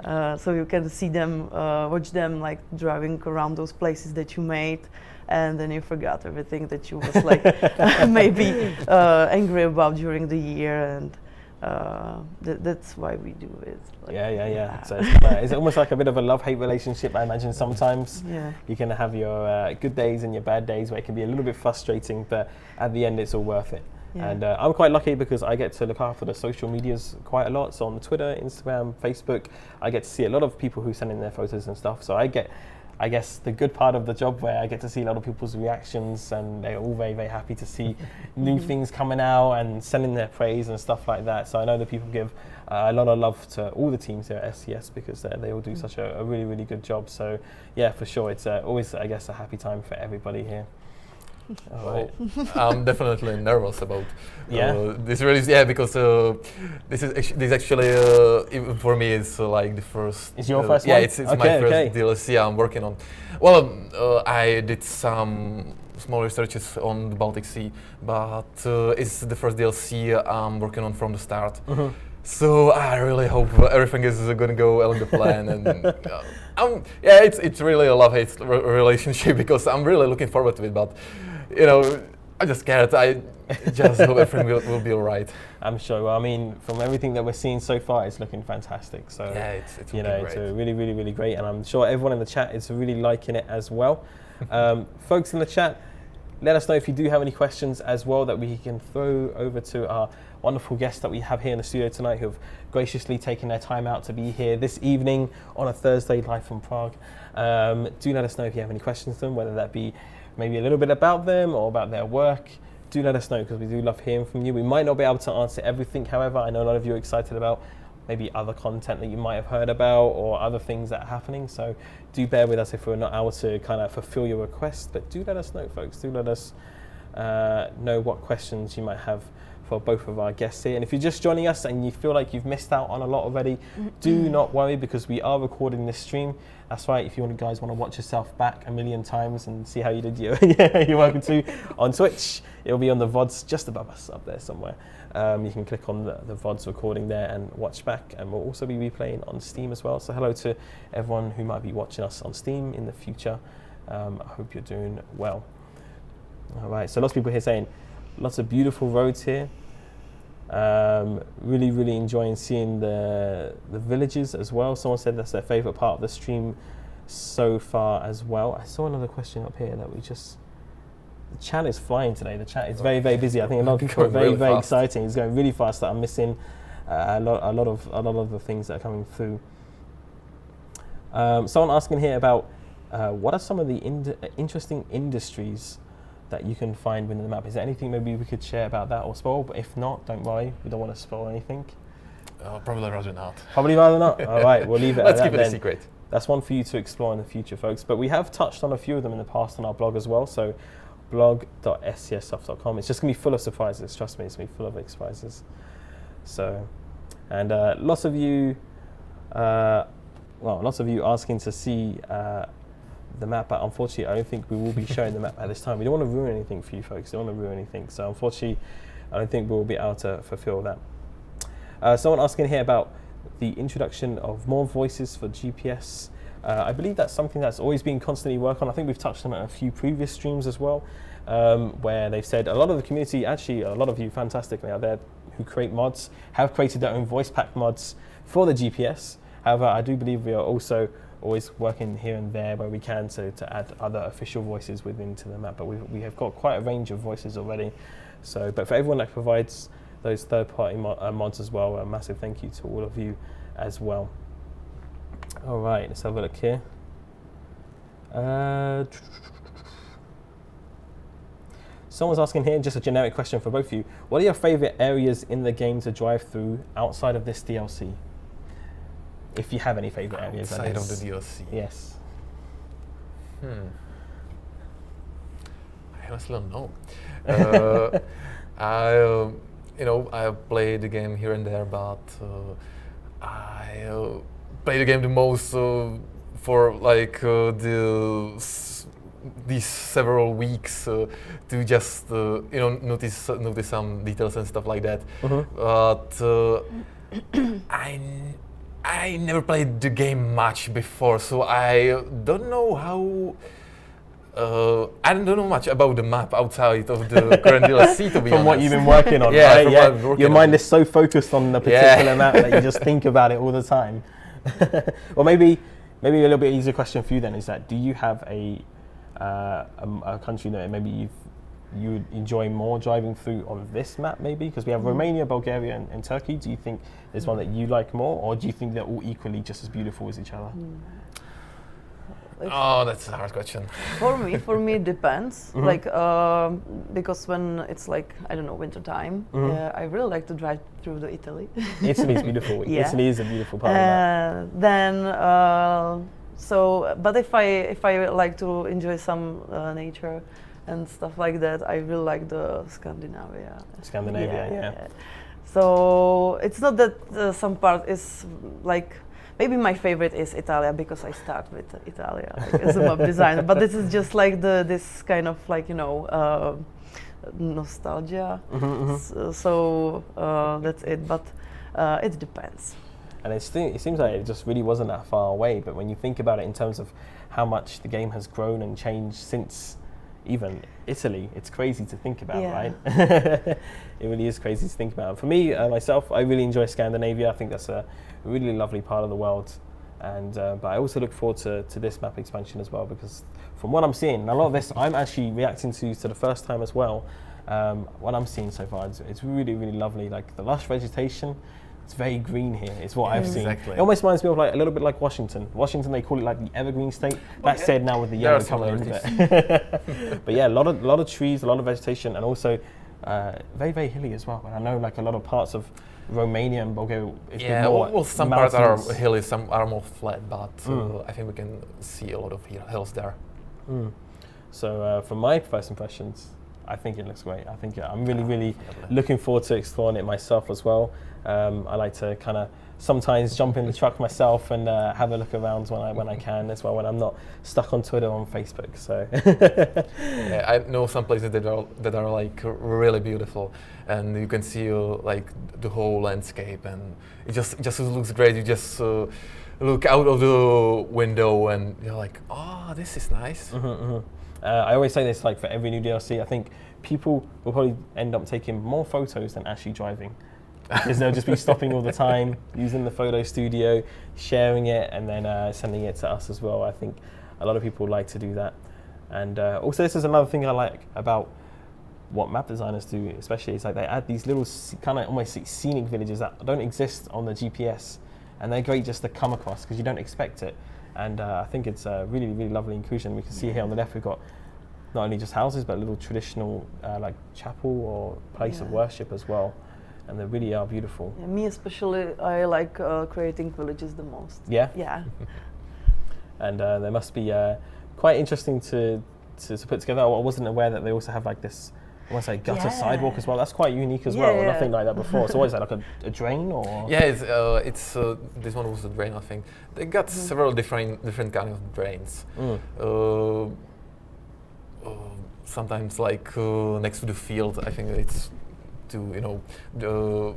So you can see them, watch them like driving around those places that you made, and then you forgot everything that you was like maybe angry about during the year, and that's why we do it. Like, Yeah. So it's almost like a bit of a love-hate relationship, I imagine. Sometimes you can have your good days and your bad days where it can be a little bit frustrating, but at the end it's all worth it. Yeah. And I'm quite lucky because I get to look after the social medias quite a lot. So on Twitter, Instagram, Facebook, I get to see a lot of people who send in their photos and stuff. So I get, I guess, the good part of the job where I get to see a lot of people's reactions, and they're all very, very happy to see new things coming out and sending their praise and stuff like that. So I know that people give a lot of love to all the teams here at SCS, because they all do such a really, really good job. So yeah, for sure, it's always, I guess, a happy time for everybody here. Well, I'm definitely nervous about this release. Yeah, because this actually even for me is like the first. It's your first one? Yeah, one? it's my first DLC I'm working on. Well, I did some small researches on the Baltic Sea, but it's the first DLC I'm working on from the start. So I really hope everything is going to go along the plan, and it's really a love-hate relationship, because I'm really looking forward to it, but you know, I'm just scared. I just hope everything will be all right. I'm sure. Well, I mean, from everything that we're seeing so far, it's looking fantastic. So yeah, it's you know, great. it's really, really, really great, and I'm sure everyone in the chat is really liking it as well. Folks in the chat, let us know if you do have any questions as well that we can throw over to our wonderful guests that we have here in the studio tonight, who have graciously taken their time out to be here this evening on a Thursday live from Prague. Do let us know if you have any questions to them, whether that be maybe a little bit about them or about their work. Do let us know, because we do love hearing from you. We might not be able to answer everything, however. I know a lot of you are excited about maybe other content that you might have heard about or other things that are happening. So do bear with us if we're not able to kind of fulfill your request, but do let us know, folks. Do let us know what questions you might have for both of our guests here. And if you're just joining us and you feel like you've missed out on a lot already, do not worry, because we are recording this stream. That's right, if you guys want to watch yourself back a million times and see how you did, you're welcome to on Twitch. It'll be on the VODs just above us up there somewhere. You can click on the VODs recording there and watch back, and we'll also be replaying on Steam as well. So hello to everyone who might be watching us on Steam in the future. I hope you're doing well. All right, so lots of people here saying lots of beautiful roads here. Really enjoying seeing the villages as well. Someone said that's their favorite part of the stream so far as well. I saw another question up here that the chat is flying today. The chat is very busy. I think a lot of people are very exciting. It's going really fast. That I'm missing a lot of the things that are coming through. Someone asking here about what are some of the interesting industries that you can find within the map. Is there anything maybe we could share about that or spoil? But if not, don't worry. We don't want to spoil anything. Probably rather not. Probably rather not. All right, we'll leave it Let's at keep that it then. a secret. That's one for you to explore in the future, folks. But we have touched on a few of them in the past on our blog as well. So blog.scssoft.com. It's just going to be full of surprises. Trust me, it's going to be full of surprises. So, and lots of you asking to see the map, but unfortunately I don't think we will be showing the map at this time. We don't want to ruin anything for you folks. We don't want to ruin anything. So unfortunately, I don't think we'll be able to fulfill that. Someone asking here about the introduction of more voices for GPS. I believe that's something that's always been constantly worked on. I think we've touched on it in a few previous streams as well, where they've said a lot of the community, actually a lot of you fantastically out there who create mods, have created their own voice pack mods for the GPS. However, I do believe we are also always working here and there where we can to add other official voices into the map. But we have got quite a range of voices already. So, but for everyone that provides those third-party mods as well, a massive thank you to all of you as well. All right, let's have a look here. Someone's asking here, just a generic question for both of you. What are your favorite areas in the game to drive through outside of this DLC? If you have any favorite areas. Outside of the DLC? Yes. I honestly don't know. I play the game here and there, but I play the game the most for like these several weeks to just notice some details and stuff like that. But I never played the game much before, so I don't know how. I don't know much about the map outside of the current DLC, to be honest. From what you've been working on, yeah, right? from what I've been working Your mind on. is so focused on the particular map that you just think about it all the time. Or maybe a little bit easier question for you then is that, do you have a country that maybe you enjoy more driving through on this map maybe? Because we have Romania, Bulgaria and Turkey. Do you think there's one that you like more, or do you think they're all equally just as beautiful as each other? Oh, that's a hard question. For me, it depends. Like, because when it's like, I don't know, winter time, I really like to drive through the Italy. Italy is beautiful. Yeah. Italy is a beautiful part of that. But if I like to enjoy some nature and stuff like that, I really like the Scandinavia. Scandinavia, yeah. So it's not that some part is like. Maybe my favorite is Italia because I start with Italia like, as a map designer. But this is just like this kind of like nostalgia. So that's it. But it depends. And it seems like it just really wasn't that far away. But when you think about it in terms of how much the game has grown and changed since even Italy, it's crazy to think about, right? It really is crazy to think about. For me, myself, I really enjoy Scandinavia. I think that's a really lovely part of the world. And but I also look forward to this map expansion as well, because from what I'm seeing, a lot of this I'm actually reacting to the first time as well. What I'm seeing so far, it's really, really lovely. Like the lush vegetation, it's very green here. It's what I've seen. Exactly. It almost reminds me of like a little bit like Washington. Washington, they call it like the evergreen state. That's said now with the yellow colour. But yeah, a lot of trees, a lot of vegetation, and also very, very hilly as well. And I know like a lot of parts of Romania and Bulgaria. Some parts are hilly, some are more flat, but I think we can see a lot of hills there. So from my first impressions, I think it looks great. I think I'm really looking forward to exploring it myself as well. I like to kind of sometimes jump in the truck myself and have a look around when I can as well, when I'm not stuck on Twitter or on Facebook. So yeah, I know some places that are like really beautiful, and you can see like the whole landscape, and it just looks great. You just look out of the window and you're like, oh, this is nice. I always say this, like for every new DLC, I think people will probably end up taking more photos than actually driving. Because they'll just be stopping all the time, using the photo studio, sharing it, and then sending it to us as well. I think a lot of people like to do that. And also, this is another thing I like about what map designers do, especially, is like they add these little kind of almost scenic villages that don't exist on the GPS, and they're great just to come across because you don't expect it. And I think it's a really, really lovely inclusion. We can see here on the left we've got not only just houses, but a little traditional like chapel or place of worship as well. And they really are beautiful. Yeah, me especially, I like creating villages the most. Yeah? Yeah. And they must be quite interesting to put together. I wasn't aware that they also have like this, I want to say gutter sidewalk as well. That's quite unique as well. Nothing like that before. So what is that, like a drain or? Yeah, it's this one was a drain, I think. They got several different kind of drains. Sometimes like next to the field, I think it's to to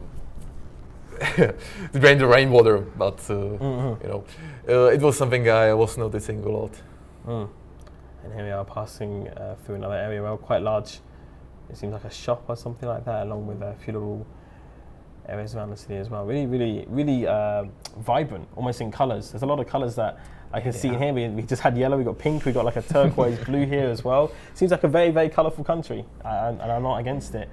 drain the rainwater, but it was something I was noticing a lot. And here we are passing through another area, well, quite large. It seems like a shop or something like that, along with a few little areas around the city as well. Really, really, really vibrant, almost in colours. There's a lot of colours that I can see in here. We just had yellow, we got pink, we got like a turquoise blue here as well. Seems like a very, very colourful country, and I'm not against it.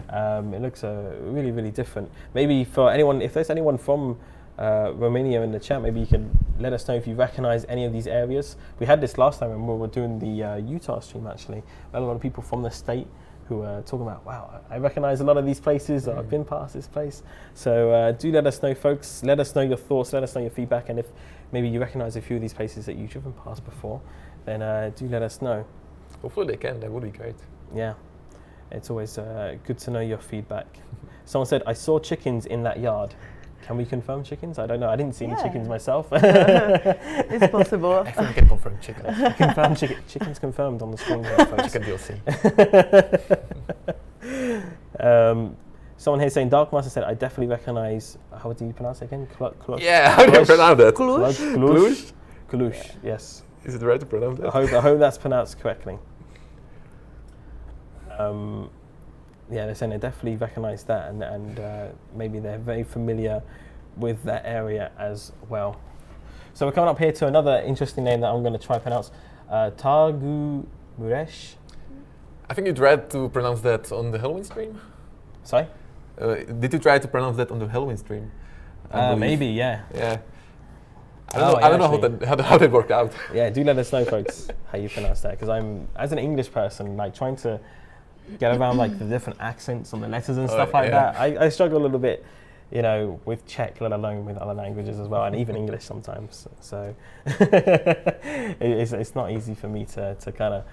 It looks really, really different. Maybe for anyone, if there's anyone from Romania in the chat, maybe you can let us know if you recognise any of these areas. We had this last time when we were doing the Utah stream, actually. We had a lot of people from the state who were talking about, wow, I recognise a lot of these places, or I've been past this place. So do let us know, folks. Let us know your thoughts, let us know your feedback, and if maybe you recognise a few of these places that you've driven past before, then do let us know. Hopefully they can, that would be great. Yeah. It's always good to know your feedback. Someone said, I saw chickens in that yard. Can we confirm chickens? I don't know. I didn't see any chickens myself. It's possible. I think we can confirm chickens. Confirm chickens confirmed on the screen here, folks. Chicken DLC. Someone here saying, Dark Master said, I definitely recognise, how do you pronounce it again? Yeah, how do you pronounce that? Cluj, yes. Is it right to pronounce that? I hope that's pronounced correctly. Yeah, they're saying they definitely recognise that, and maybe they're very familiar with that area as well. So we're coming up here to another interesting name that I'm going to try to pronounce, Targu Muresh. I think you tried to pronounce that on the Halloween stream. Sorry? Did you try to pronounce that on the Halloween stream? Maybe, yeah. Yeah. I don't know how that worked out. Yeah, do let us know, folks, how you pronounce that, because I'm, as an English person, like trying to get around like the different accents on the letters and stuff like that. I struggle a little bit, with Czech, let alone with other languages as well, and even English sometimes. So it's not easy for me to kind of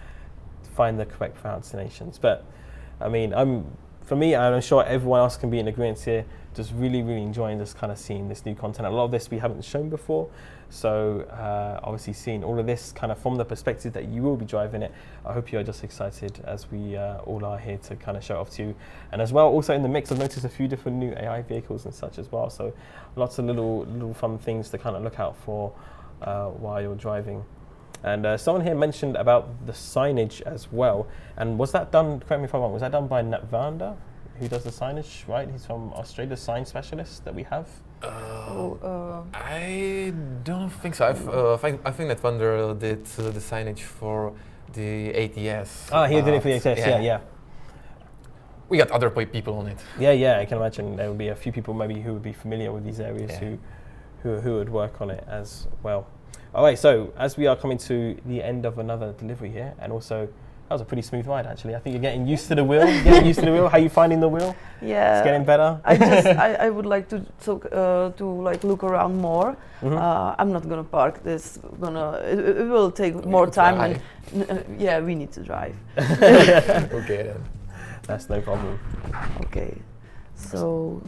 find the correct pronunciations. But I mean, I'm sure everyone else can be in agreement here. Just really, really enjoying this kind of seeing this new content. A lot of this we haven't shown before. So obviously seeing all of this kind of from the perspective that you will be driving it, I hope you're just excited as we all are here to kind of show it off to you. And as well, also in the mix, I've noticed a few different new AI vehicles and such as well. So lots of little fun things to kind of look out for while you're driving. And someone here mentioned about the signage as well. And was that done, correct me if I'm wrong, was that done by Natvanda, who does the signage, right? He's from Australia, sign specialist that we have. I don't think so. I think that Wander did the signage for the ATS. Oh, he did it for the ATS, yeah. We got other people on it. Yeah, I can imagine there would be a few people maybe who would be familiar with these areas who would work on it as well. All right, so as we are coming to the end of another delivery here, and also That was a pretty smooth ride, actually. I think you're getting used to the wheel. Getting used to the wheel. How are you finding the wheel? Yeah, It's getting better. I would like to like look around more. I'm not gonna park this. It will take more time. Yeah, we need to drive. Okay then. That's no problem. Okay, so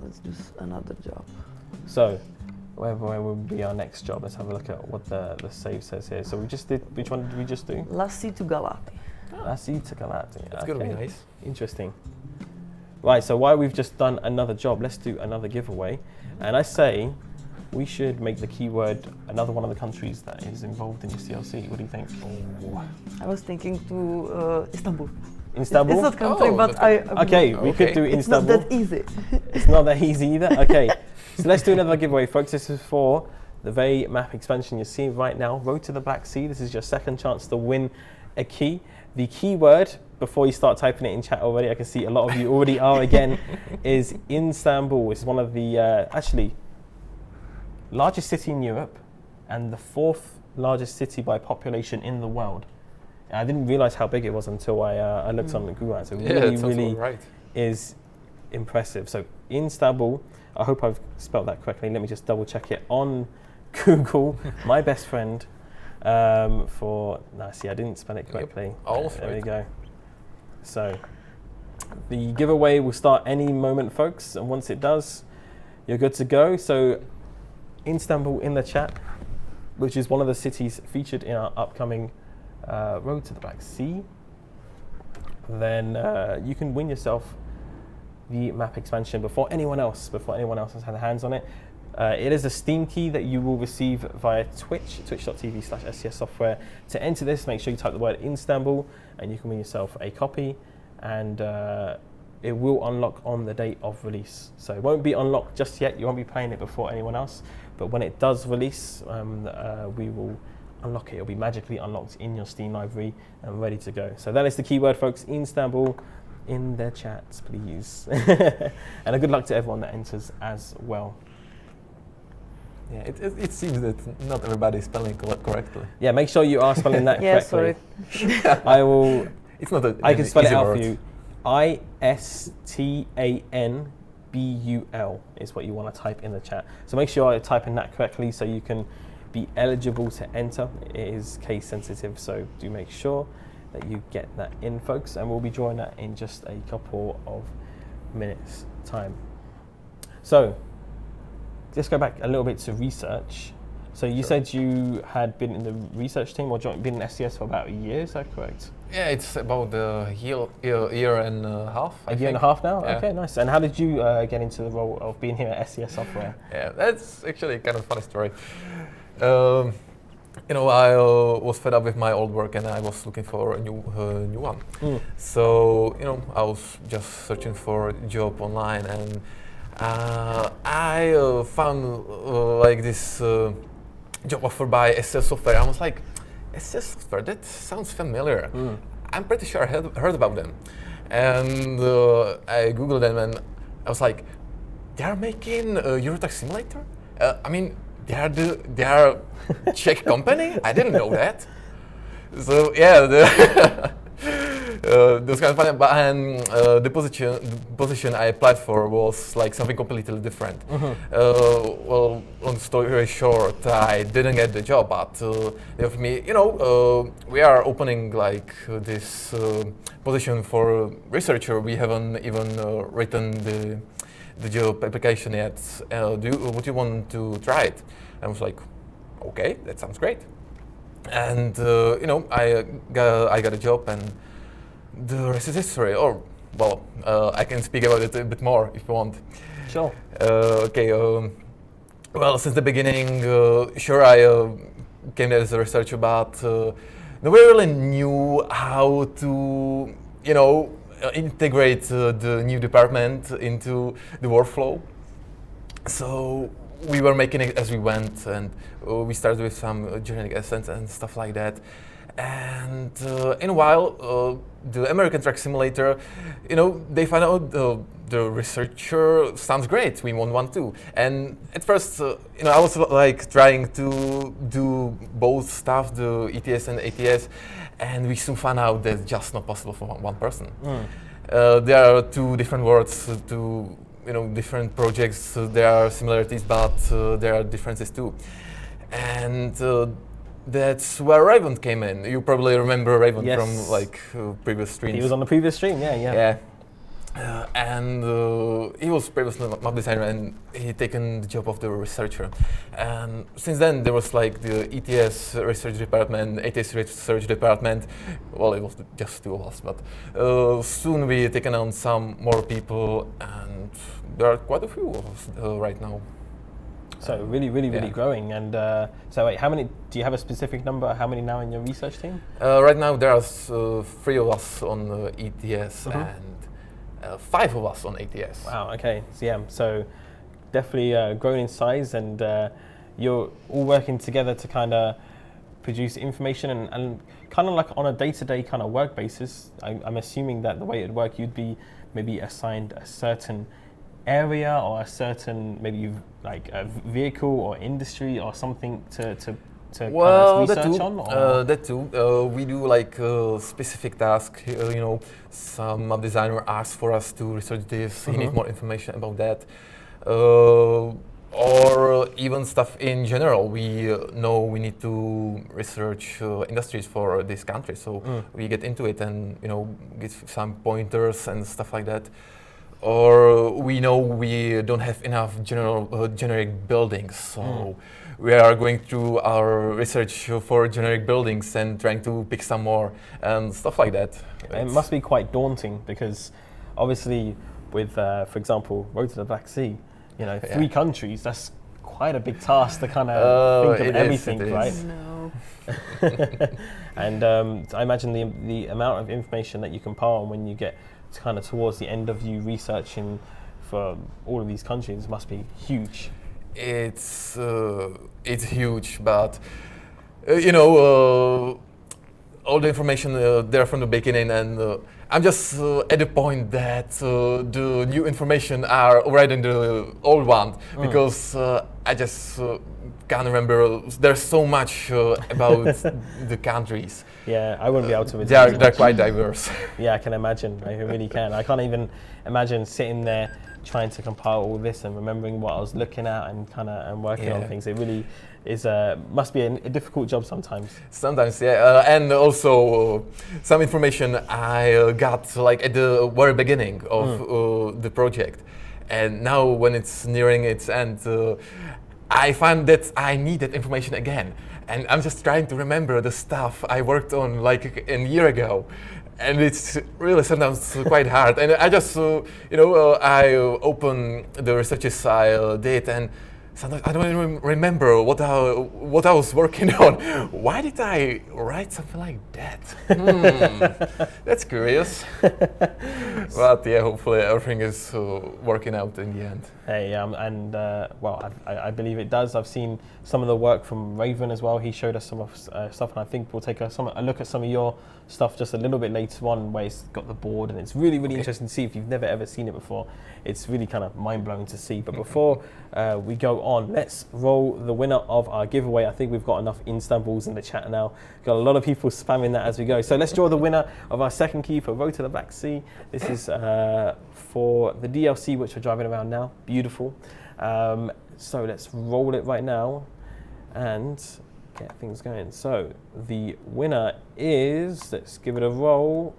let's do another job. So, where will be our next job? Let's have a look at what the save says here. So we just did, which one did we just do? Lassi to Galati. Lassi to Galati. That's gonna be nice. Interesting. Right, so while we've just done another job, let's do another giveaway. And I say we should make the keyword another one of the countries that is involved in your CLC. What do you think? I was thinking to Istanbul. Istanbul? It's not country, but I. Okay, we could do It's Istanbul. not that easy. It's not that easy either. Okay, so let's do another giveaway, folks. This is for the Veil map expansion you're seeing right now. Road to the Black Sea. This is your second chance to win a key. The keyword, before you start typing it in chat already, I can see a lot of you already are again, is Istanbul. It's one of the actually largest city in Europe and the 4th largest city by population in the world. I didn't realize how big it was until I looked on the Google Maps. It really right. is impressive. So Istanbul, I hope I've spelled that correctly. Let me just double check it on Google. My best friend see, I didn't spell it correctly. There we go. So the giveaway will start any moment, folks, and once it does, you're good to go. So Istanbul in the chat, which is one of the cities featured in our upcoming Road to the Black Sea. Then you can win yourself the map expansion before anyone else has had their hands on it. It is a Steam key that you will receive via Twitch, twitch.tv/SCS Software. To enter this, make sure you type the word Istanbul and you can win yourself a copy, and it will unlock on the date of release. So it won't be unlocked just yet, you won't be playing it before anyone else, but when it does release, we will unlock it. It'll be magically unlocked in your Steam library and ready to go. So that is the keyword, folks. Istanbul in the chats, please. And a good luck to everyone that enters as well. Yeah, it seems that not everybody is spelling correctly. Yeah, make sure you are spelling that correctly. Sorry. I will. It's not. I can spell it out word. for you. Istanbul is what you want to type in the chat. So make sure you're typing that correctly so you can be eligible to enter. It is case sensitive, so do make sure that you get that in, folks, and we'll be drawing that in just a couple of minutes time. So let's go back a little bit to research. So you said you had been in the research team or been in SCS for about a year, is that correct? Yeah, it's about a year and a half. A year and a half now? Yeah. Okay, nice. And how did you get into the role of being here at SCS Software? Yeah, that's actually kind of a funny story. I was fed up with my old work and I was looking for a new one. So, I was just searching for a job online, and I found like this job offer by SCS Software. I was like, SCS Software, that sounds familiar. I'm pretty sure I heard about them. And I Googled them and I was like, they are making a Eurotruck simulator? They are Czech company? I didn't know that. So yeah, those kind of fun. And the position I applied for was like something completely different. Well, long story short, I didn't get the job, but they offered me, we are opening like this position for a researcher. We haven't even written the job application yet. Would you want to try it? I was like, okay, that sounds great. And I got a job, and the rest is history. Or well, I can speak about it a bit more if you want. Sure. Okay. Well, since the beginning, sure, I came there as a researcher, but nobody really knew how to, integrate the new department into the workflow. So we were making it as we went, and we started with some generic essence and stuff like that. And in a while, the American Truck Simulator, they found out the researcher sounds great. We want one too. And at first, I was like trying to do both stuff, the ETS and ATS, and we soon found out that it's just not possible for one person. There are two different worlds, two different projects. There are similarities, but there are differences too. And that's where Raven came in. You probably remember Raven from previous streams. He was on the previous stream, yeah. And he was previously map designer, and he taken the job of the researcher. And since then, there was like the ETS research department, ATS research department. Well, it was just two of us, but soon we taken on some more people, and there are quite a few of us right now. So really growing. And so wait, how many, do you have a specific number, how many now in your research team? Right now there are 3 of us on ETS and 5 of us on ATS. Wow, okay, so definitely grown in size, and you're all working together to kind of produce information and kind of like on a day-to-day kind of work basis. I'm assuming that the way it'd work, you'd be maybe assigned a certain area or a certain maybe like a vehicle or industry or something to well, kind of research on? That too. We do like a specific task. Some map designer asks for us to research this. He needs more information about that, or even stuff in general. We know we need to research industries for this country, so we get into it and get some pointers and stuff like that. Or we know we don't have enough generic buildings, so we are going through our research for generic buildings and trying to pick some more and stuff like that. It must be quite daunting because obviously with, for example, Road to the Black Sea, 3 countries, that's quite a big task to kind of think of everything, right? No. And I imagine the amount of information that you compile when you get kind of towards the end of you researching for all of these countries must be huge. It's huge, but all the information there from the beginning, and I'm just at the point that the new information are already in the old one because I just can't remember. There's so much about the countries. Yeah, I wouldn't be able to. They're quite diverse. Yeah, I can imagine. I really can. I can't even imagine sitting there trying to compile all this and remembering what I was looking at and working on things. It really is must be a difficult job sometimes. Sometimes, yeah, and also some information I got like at the very beginning of the project, and now when it's nearing its end, I find that I need that information again, and I'm just trying to remember the stuff I worked on like a year ago. And it's really sometimes quite hard. And I just, I open the researches I did, and sometimes I don't even remember what I was working on. Why did I write something like that? That's curious. But yeah, hopefully everything is working out in the end. Hey, well, I believe it does. I've seen some of the work from Raven as well. He showed us some of stuff, and I think we'll take a look at some of your stuff just a little bit later on, where it's got the board, and it's really interesting to see. If you've never ever seen it before, it's really kind of mind-blowing to see. But before we go on, let's roll the winner of our giveaway. I think we've got enough Istanbuls in the chat now. Got a lot of people spamming that as we go. So let's draw the winner of our second key for Road to the Black Sea. This is for the DLC, which we're driving around now. Beautiful. So let's roll it right now and get things going. So the winner is, let's give it a roll,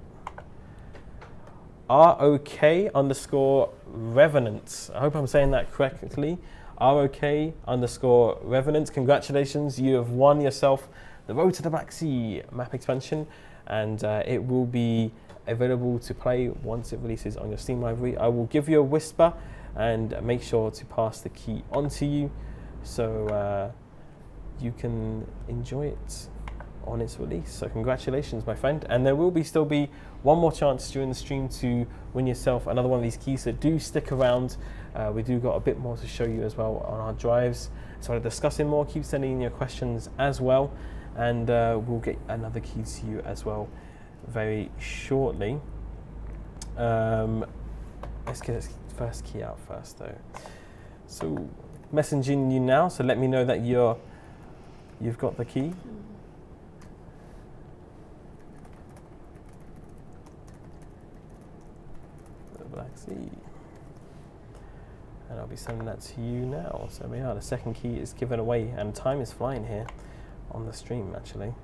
ROK_Revenant. I hope I'm saying that correctly. ROK_Revenant. Congratulations, you have won yourself the Road to the Black Sea map expansion, and it will be available to play once it releases on your Steam library. I will give you a whisper and make sure to pass the key on to you so you can enjoy it on its release. So congratulations, my friend. And there will still be one more chance during the stream to win yourself another one of these keys, so do stick around We do got a bit more to show you as well on our drives. So we're discussing more. Keep sending in your questions as well, and we'll get another key to you as well very shortly. Let's get this first key out first though. So messaging you now, so let me know that you've got the key. The Black Sea. And I'll be sending that to you now. So we are, the second key is given away, and time is flying here on the stream actually.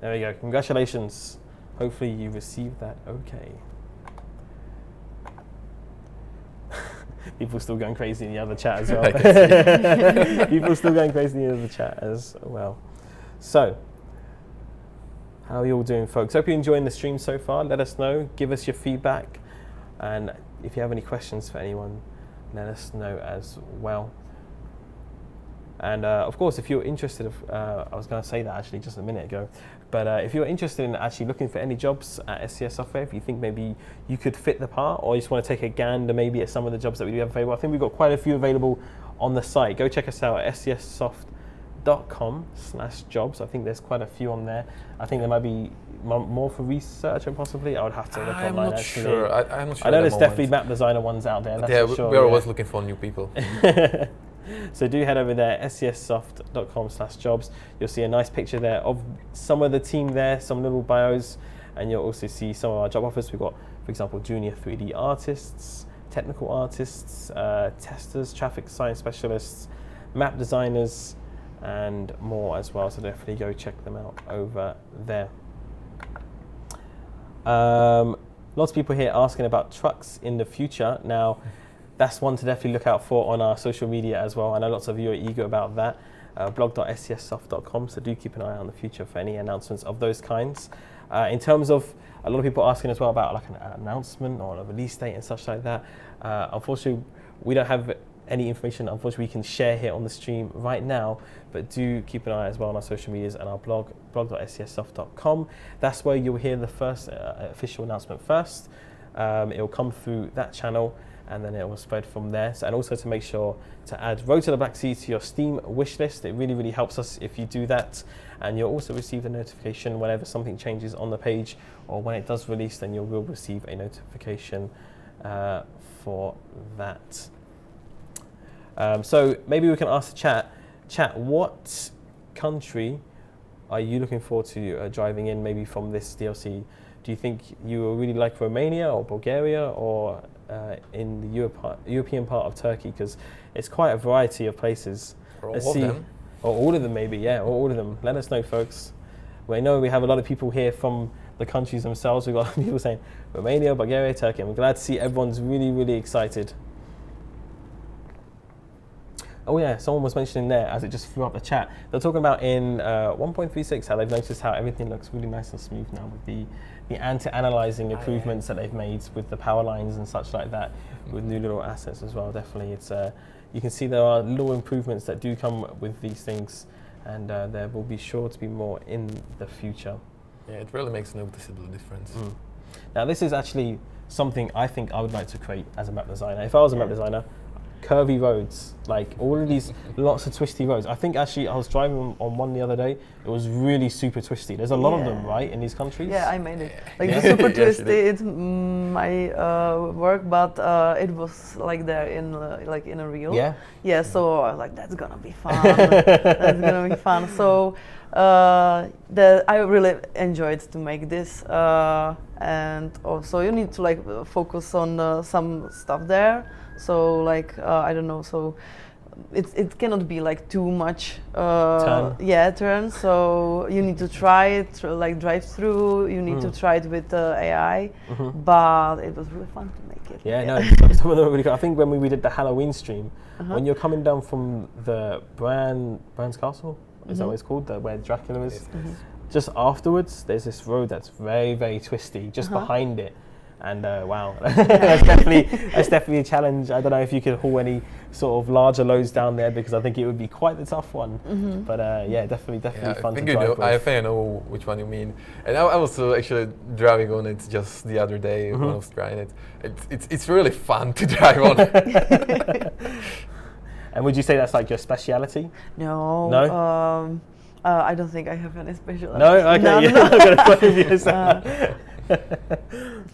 There we go, congratulations. Hopefully you received that okay. People still going crazy in the other chat as well. People still going crazy in the other chat as well. So, how are you all doing, folks? Hope you're enjoying the stream so far. Let us know, give us your feedback, and if you have any questions for anyone, let us know as well. And of course, if you're interested, I was going to say that actually just a minute ago, but if you're interested in actually looking for any jobs at SCS Software, if you think maybe you could fit the part, or you just want to take a gander maybe at some of the jobs that we do have available, I think we've got quite a few available on the site. Go check us out at scssoft.com/jobs. I think there's quite a few on there. I think there might be more for research and possibly. I would have to look online. I'm not sure. I'm not sure. I know there's definitely map designer ones out there. That's yeah, for sure, we're always looking for new people. So do head over there, scssoft.com/jobs. You'll see a nice picture there of some of the team there, some little bios, and you'll also see some of our job offers. We've got, for example, junior 3D artists, technical artists, testers, traffic science specialists, map designers, and more as well. So definitely go check them out over there. Lots of people here asking about trucks in the future. Now, that's one to definitely look out for on our social media as well. I know lots of you are eager about that. Blog.scssoft.com, so do keep an eye on the future for any announcements of those kinds. In terms of a lot of people asking as well about like an announcement or a release date and such like that. Unfortunately, we don't have any information we can share here on the stream right now, but do keep an eye as well on our social medias and our blog.scssoft.com. That's where you'll hear the first official announcement first. It will come through that channel, and then it will spread from there. So, and also to make sure to add Road to the Black Sea to your Steam wish list. It really, really helps us if you do that. And you'll also receive a notification whenever something changes on the page, or when it does release, then you will receive a notification for that. So maybe we can ask the chat, what country are you looking forward to driving in maybe from this DLC? Do you think you will really like Romania or Bulgaria, or in the European part of Turkey? Because it's quite a variety of places. Or all of them. Or all of them maybe, yeah, or all of them. Let us know, folks. We know we have a lot of people here from the countries themselves. We've got people saying Romania, Bulgaria, Turkey. I'm glad to see everyone's really, really excited. Oh yeah, someone was mentioning there, as it just flew up the chat, they're talking about in 1.36 how they've noticed how everything looks really nice and smooth now with the anti-analyzing improvements that they've made with the power lines and such like that, with new little assets as well. Definitely, it's you can see there are little improvements that do come with these things, and there will be sure to be more in the future. Yeah, it really makes a noticeable difference. Now this is actually something I think I would like to create as a map designer. If I was a map designer, curvy roads, like all of these lots of twisty roads. I think actually I was driving on one the other day. It was really super twisty. There's a lot of them, right, in these countries? Yeah, I made it. Like the super twisty, it's my work, but it was like there in like in a reel. Yeah. Yeah, so I was like, that's gonna be fun. That's gonna be fun. So I really enjoyed to make this, and also you need to like focus on some stuff there. So like I don't know, so it cannot be like too much turn. So you need to try it, like drive through. You need to try it with AI, but it was really fun to make it. Yeah, no, some of them are really cool. I think when we did the Halloween stream, when you're coming down from the Bran's Castle, is that what it's called, where Dracula is? Just afterwards, there's this road that's very, very twisty, just behind it. And wow, that's definitely a challenge. I don't know if you could haul any sort of larger loads down there, because I think it would be quite the tough one. But yeah, definitely fun to drive. I think I know which one you mean. And I was actually driving on it just the other day when I was trying it. It's really fun to drive on. And would you say that's like your speciality? No. No? I don't think I have any speciality. No? Okay, No, yeah. no. I'm going to blame you.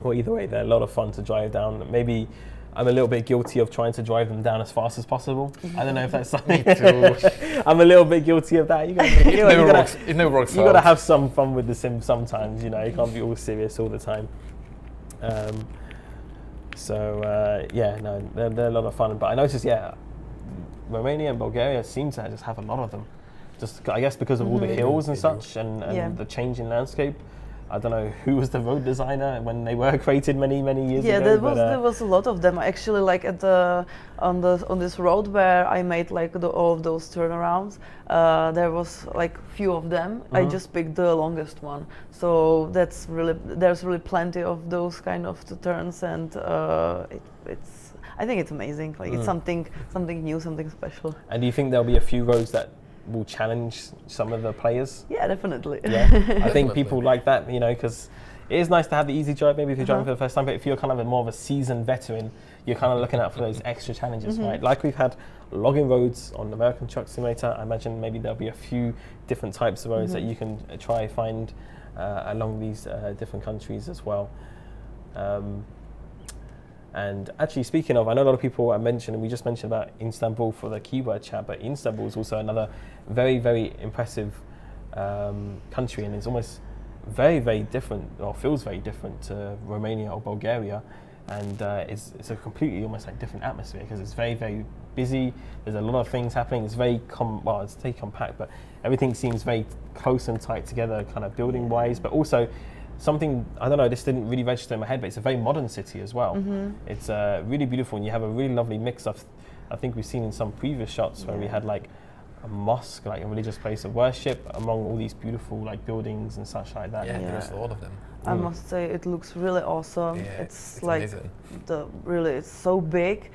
Well, either way, they're a lot of fun to drive down. Maybe I'm a little bit guilty of trying to drive them down as fast as possible. I don't know if that's something. Me too. I'm a little bit guilty of that. It never works You out. got to have some fun with the sim sometimes. You know, you can't be all serious all the time. Yeah, no, they're a lot of fun. But I noticed, Romania and Bulgaria seem to just have a lot of them. Just, I guess, because of all the hills and such, and the change in landscape. I don't know who was the road designer when they were created many years ago. Yeah, there was a lot of them actually. Like at on this road where I made like all of those turnarounds, there was like few of them. I just picked the longest one. So there's really plenty of those kind of turns, and it's I think it's amazing. Like it's something new, something special. And do you think there'll be a few roads that will challenge some of the players? Yeah, definitely. Yeah, I think people like that, you know, because it is nice to have the easy drive maybe if you're driving for the first time, but if you're kind of more of a seasoned veteran, you're kind of looking out for those extra challenges, right? Like we've had logging roads on American Truck Simulator. I imagine maybe there'll be a few different types of roads that you can try find along these different countries as well. And actually, speaking of, I know a lot of people we just mentioned about Istanbul for the keyword chat, but Istanbul is also another very impressive country, and it's almost very different, or feels very different to Romania or Bulgaria, and it's a completely almost like different atmosphere, because it's very busy. There's a lot of things happening. It's very it's compact, but everything seems very close and tight together, kind of building wise, but also something, I don't know, this didn't really register in my head, but it's a very modern city as well. It's really beautiful, and you have a really lovely mix of, I think we've seen in some previous shots where we had like a mosque, like a religious place of worship among all these beautiful like buildings and such like that. Yeah, there's a lot of them. I must say it looks really awesome. Yeah, it's like amazing. It's so big.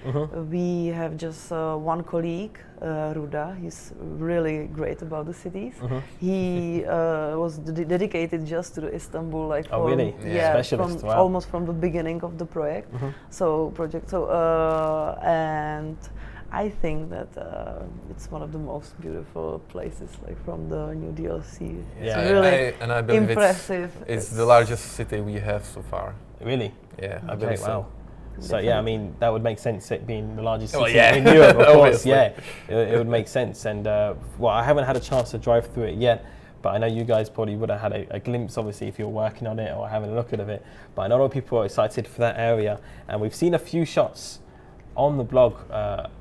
We have just one colleague, Ruda. He's really great about the cities. He was dedicated just to the Istanbul, like really? Yeah, specialist. Wow. Almost from the beginning of the project. And I think that it's one of the most beautiful places, like from the new DLC. Yeah, it's really I believe impressive. It's the largest city we have so far. Really? Yeah, I Okay, believe wow. so. So yeah, I mean that would make sense, it being the largest Well, city yeah. in Europe, of course. Obviously. Yeah, it would make sense. And I haven't had a chance to drive through it yet, but I know you guys probably would have had a glimpse, obviously, if you're working on it or having a look at it. But I know a lot of people are excited for that area, and we've seen a few shots on the blog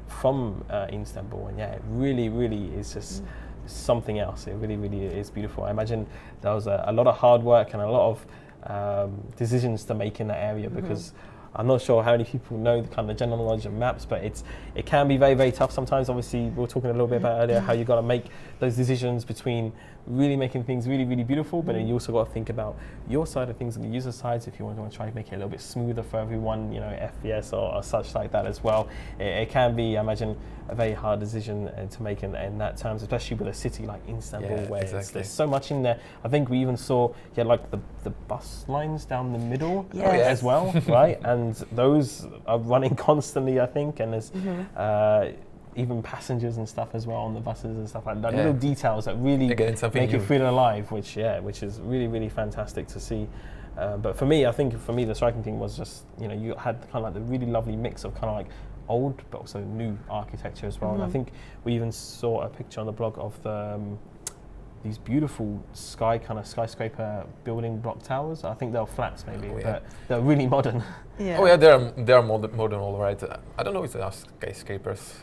from Istanbul, and yeah, it really is just something else. It really is beautiful. I imagine there was a lot of hard work and a lot of decisions to make in that area, because I'm not sure how many people know the kind of general knowledge of maps, but it can be very tough sometimes. Obviously, we were talking a little bit about earlier how you got to make those decisions between really making things really beautiful, but then you also got to think about your side of things and the user sides if you want to try to make it a little bit smoother for everyone, you know, FPS or such like that as well. It can be, I imagine, a very hard decision to make in that terms, especially with a city like Istanbul, where there's so much in there. I think we even saw like the bus lines down the middle as well, right? And those are running constantly, I think, and there's even passengers and stuff as well on the buses and stuff like that. Little details that really make you feel alive, which is really fantastic to see. But for me, the striking thing was just, you know, you had kind of like the really lovely mix of kind of like old but also new architecture as well. And I think we even saw a picture on the blog of these beautiful skyscraper building block towers. I think they're flats maybe, but they're really modern. Yeah. Oh yeah, they're modern, all right. I don't know if they are skyscrapers.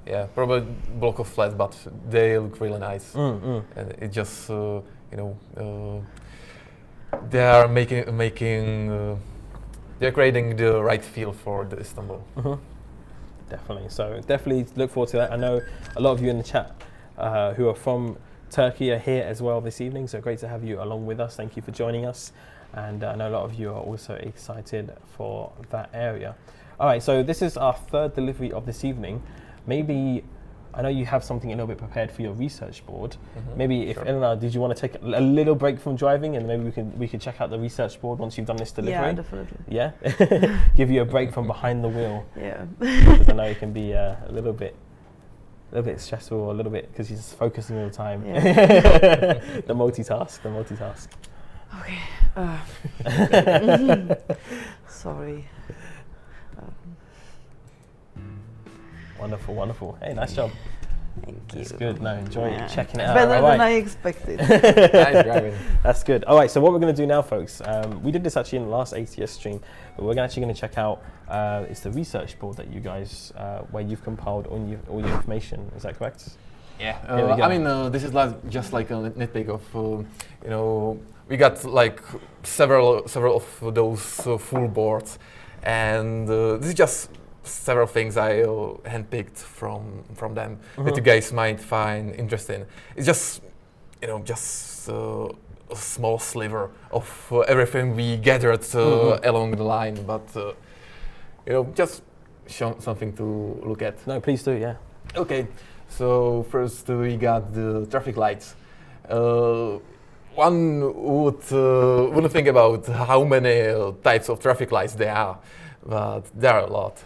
Yeah, probably block of flats, but they look really nice. And it just they are they're creating the right feel for the Istanbul. Definitely. So definitely look forward to that. I know a lot of you in the chat who are from Turkey are here as well this evening, so great to have you along with us. Thank you for joining us. and I know a lot of you are also excited for that area. All right, so this is our third delivery of this evening. Maybe, I know you have something a little bit prepared for your research board. Maybe if Elena, did you want to take a little break from driving, and maybe we can check out the research board once you've done this delivery? Yeah, definitely. Yeah, give you a break from behind the wheel. Yeah. Because I know it can be a little bit stressful, or a little bit because he's focusing all the time. Yeah. The multitask. Okay. Sorry. Wonderful. Hey, nice job. Thank you. It's good. No, enjoy checking it out. Better All than right. I expected. Nice driving. That's good. All right, so what we're going to do now, folks, we did this actually in the last ATS stream, but we're actually going to check out, it's the research board that you guys, where you've compiled all your information. Is that correct? Yeah, Here we go. I mean, this is just like a nitpick of, we got like several of those full boards, and this is just several things I handpicked from them that you guys might find interesting. It's just, a small sliver of everything we gathered along the line, but just something to look at. No, please do. Yeah. Okay, so first we got the traffic lights. One wouldn't think about how many types of traffic lights there are, but there are a lot.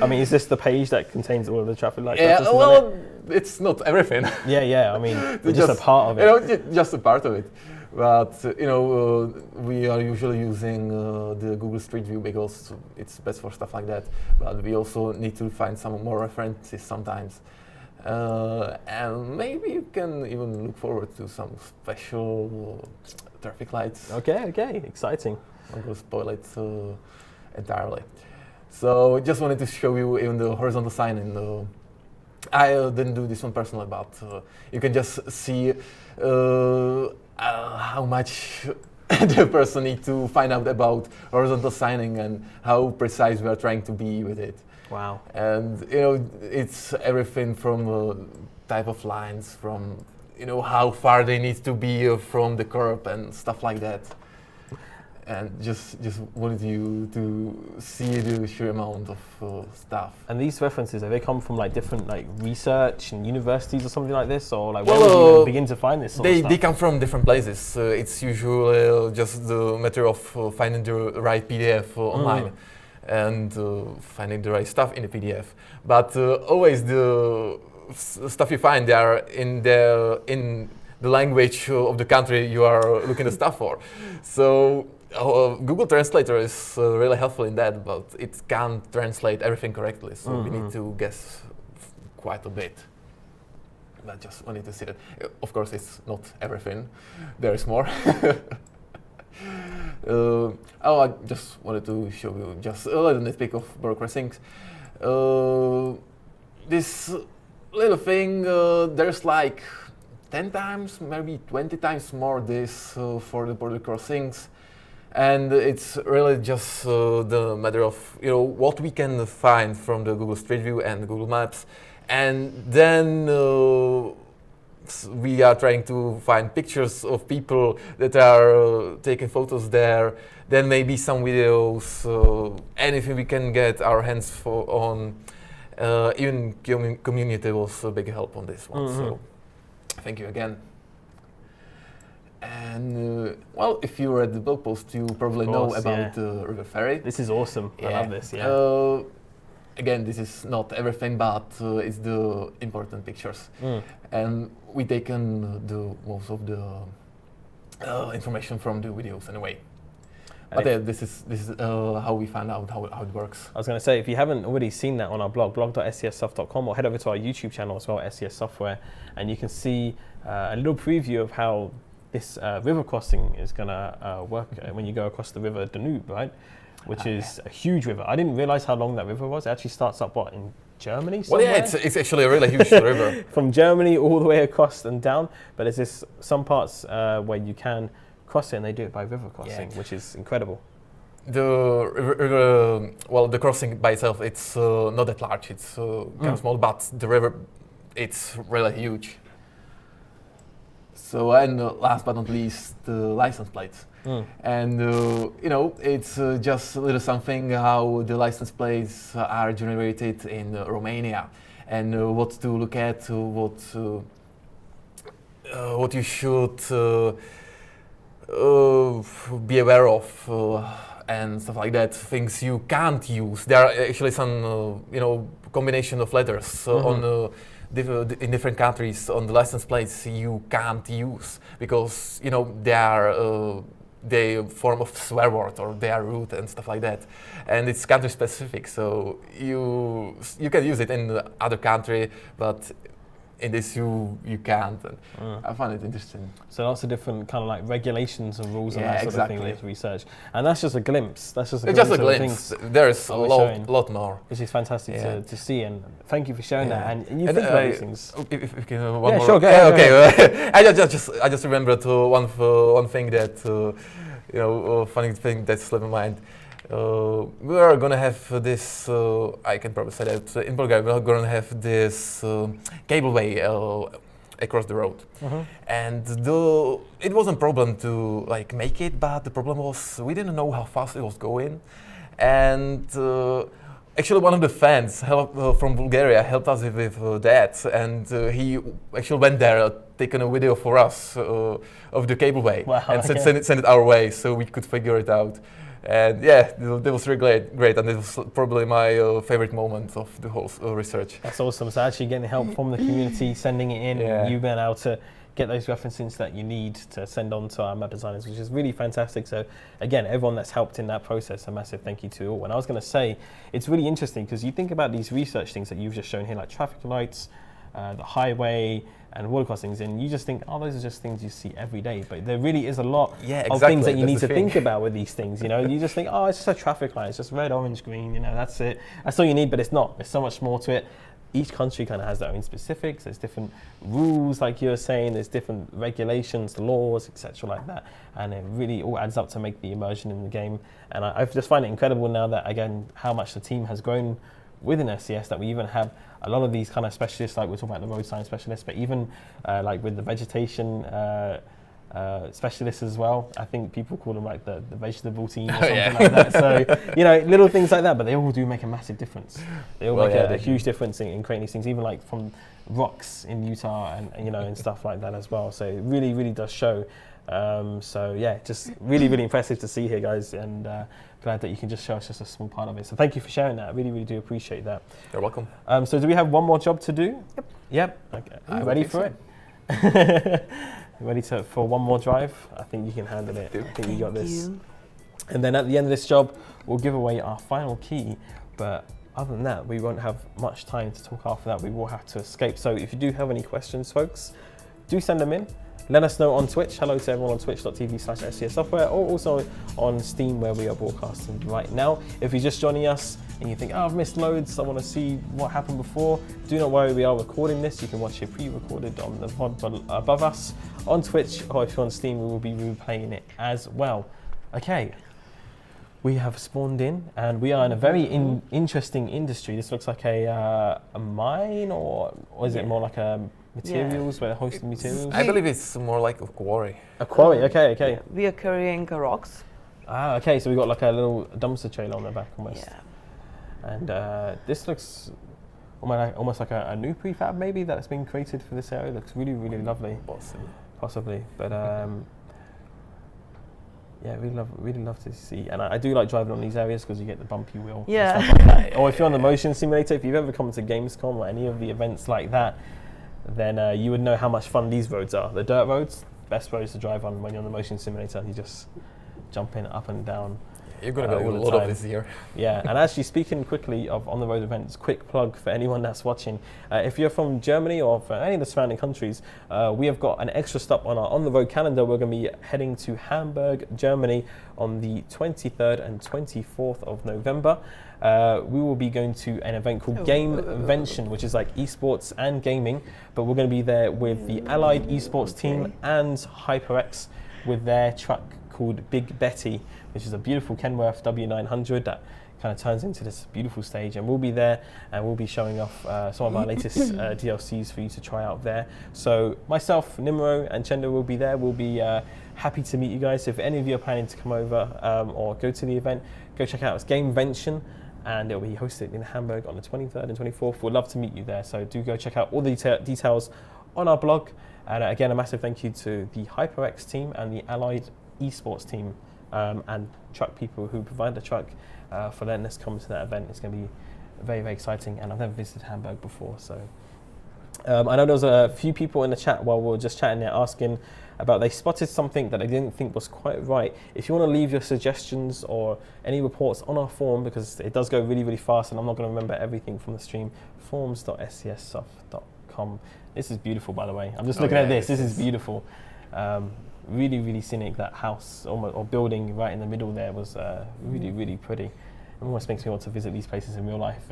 I mean, is this the page that contains all of the traffic lights? Yeah, well, it's not everything. Yeah. I mean, it's just a part of it. Just a part of it. But we are usually using the Google Street View because it's best for stuff like that. But we also need to find some more references sometimes. And maybe you can even look forward to some special traffic lights. Okay, exciting. I'm going to spoil it entirely. So just wanted to show you even the horizontal sign. And I didn't do this one personally, but you can just see how much the person needs to find out about horizontal signing and how precise we are trying to be with it. Wow. And it's everything from type of lines, from how far they need to be from the curb and stuff like that. And just wanted you to see the sheer amount of stuff. And these references, have they come from like different like research and universities or something like this, or like where would you even begin to find this sort of stuff? They come from different places. It's usually just the matter of finding the right PDF online and finding the right stuff in the PDF. But always the stuff you find there in the language of the country you are looking the stuff for. So Google Translator is really helpful in that, but it can't translate everything correctly, so we need to guess quite a bit. But just wanted to see that. Of course, it's not everything. There is more. I just wanted to show you just a little nitpick of border crossings. This little thing, there's like 10 times, maybe 20 times more this for the border crossings. And it's really just the matter of what we can find from the Google Street View and Google Maps, and then we are trying to find pictures of people that are taking photos there. Then maybe some videos, anything we can get our hands on. Even community was a big help on this one. So thank you again. And well, if you read the blog post, you probably know about the River Ferry. This is awesome. I love this. Yeah. Again, this is not everything, but it's the important pictures, and we taken the most of the information from the videos anyway. But this is how we found out how it works. I was going to say, if you haven't already seen that on our blog, blog.scsoft.com, or head over to our YouTube channel as well, SCS Software, and you can see a little preview of how this river crossing is going to work when you go across the river Danube, right? Which is a huge river. I didn't realize how long that river was. It actually starts up, in Germany somewhere? Well, yeah, it's actually a really huge river. From Germany all the way across and down, but there's some parts where you can cross it, and they do it by river crossing, which is incredible. The river, well, the crossing by itself, it's not that large. It's kind of small, but the river, it's really huge. So, and last but not least, the license plates. And it's just a little something how the license plates are generated in Romania, and what to look at, what you should be aware of, and stuff like that. Things you can't use. There are actually some combination of letters on in different countries on the license plates you can't use because they form of swear word or they are rude and stuff like that, and it's country specific. So you can use it in the other country, but in this you can't. And I find it interesting. So lots of different kind of like regulations and rules and that sort of thing with research. And that's just a glimpse. That's just a glimpse. There's a lot more. Which is fantastic to see, and thank you for sharing that. And you think about these things. If you can, one more. Sure, go ahead. Okay. I just remembered one thing that funny thing that slipped my mind. We are gonna have this. I can probably say that in Bulgaria we are gonna have this cableway across the road, and it wasn't a problem to make it, but the problem was we didn't know how fast it was going, and actually one of the fans from Bulgaria helped us with that, and he actually went there, taken a video for us of the cableway, and sent it our way so we could figure it out. And that was really great, and it was probably my favorite moment of the whole research. That's awesome. So actually getting help from the community, sending it in, and you've been able to get those references that you need to send on to our map designers, which is really fantastic. So again, everyone that's helped in that process, a massive thank you to all. And I was going to say, it's really interesting because you think about these research things that you've just shown here, like traffic lights, the highway, and water crossings, and you just think, oh, those are just things you see every day. But there really is a lot of things that you need to think about with these things. You just think, oh, it's just a traffic light, it's just red, orange, green. That's it. That's all you need, but it's not. There's so much more to it. Each country kind of has their own specifics. There's different rules, like you were saying. There's different regulations, laws, etc., like that. And it really all adds up to make the immersion in the game. And I just find it incredible now that, again, how much the team has grown within SCS, that we even have a lot of these kind of specialists, like we're talking about the road sign specialists, but even like with the vegetation specialists as well. I think people call them like the vegetable team or something like that. So, little things like that, but they all do make a massive difference. They all make a huge difference in creating these things, even like from rocks in Utah and and stuff like that as well. So it really, really does show. Just really, really impressive to see here, guys, and glad that you can just show us just a small part of it. So thank you for sharing that. I really, really do appreciate that. You're welcome. So do we have one more job to do? Yep. Okay. Are you ready for it? Ready for one more drive? I think you can handle it. I think you got this. And then at the end of this job, we'll give away our final key. But other than that, we won't have much time to talk after that. We will have to escape. So if you do have any questions, folks, do send them in. Let us know on Twitch. Hello to everyone on twitch.tv/SCS Software, or also on Steam, where we are broadcasting right now. If you're just joining us and you think, oh, I've missed loads, I want to see what happened before, do not worry, we are recording this. You can watch it pre-recorded on the pod above us on Twitch, or if you're on Steam, we will be replaying it as well. Okay, we have spawned in, and we are in a very interesting industry. This looks like a mine, or is it more like a materials, where they're hosting materials? I believe it's more like a quarry. A quarry, okay. We are carrying rocks. Ah, okay, so we got like a little dumpster trailer on the back almost. Yeah. And this looks almost like a new prefab maybe that's been created for this area. It looks really, really lovely. Possibly. But really love to see. And I do like driving on these areas because you get the bumpy wheel. Yeah. And stuff like that. Or if you're on the motion simulator, if you've ever come to Gamescom or any of the events like that, then you would know how much fun these roads are. The dirt roads, best roads to drive on when you're on the motion simulator. You just jump in up and down. You're going to do a lot of this year. Yeah, and actually speaking quickly of on-the-road events, quick plug for anyone that's watching. If you're from Germany or from any of the surrounding countries, we have got an extra stop on our on-the-road calendar. We're going to be heading to Hamburg, Germany on the 23rd and 24th of November. We will be going to an event called Gamevention, which is like esports and gaming, but we're going to be there with the Allied esports team and HyperX with their truck called Big Betty, which is a beautiful Kenworth W900 that kind of turns into this beautiful stage, and we'll be there and we'll be showing off some of our latest DLCs for you to try out there. So myself, Nimro and Chendo will be there. We'll be happy to meet you guys. So if any of you are planning to come over or go to the event, go check out. It's Gamevention, and it'll be hosted in Hamburg on the 23rd and 24th. We'd love to meet you there, so do go check out all the details on our blog. And again, a massive thank you to the HyperX team and the Allied Esports team and truck people who provide the truck for letting us come to that event. It's going to be very, very exciting, and I've never visited Hamburg before. So I know there was a few people in the chat while we were just chatting there asking about they spotted something that they didn't think was quite right. If you want to leave your suggestions or any reports on our forum, because it does go really, really fast and I'm not going to remember everything from the stream, forums.scssoft.com. This is beautiful, by the way. I'm just looking at this. This is beautiful. Really, really scenic. That house or building right in the middle there was really, really pretty. It almost makes me want to visit these places in real life.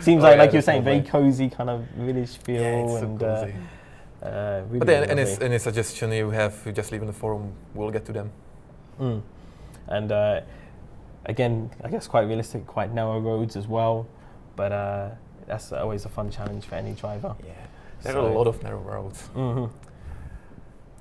Seems like you were saying, very cozy kind of village feel. Yeah, it's and so cozy. Really, But then really any suggestion you have, you just leave in the forum. We'll get to them. And again, I guess quite realistic, quite narrow roads as well. But that's always a fun challenge for any driver. Yeah, there are a lot of narrow roads.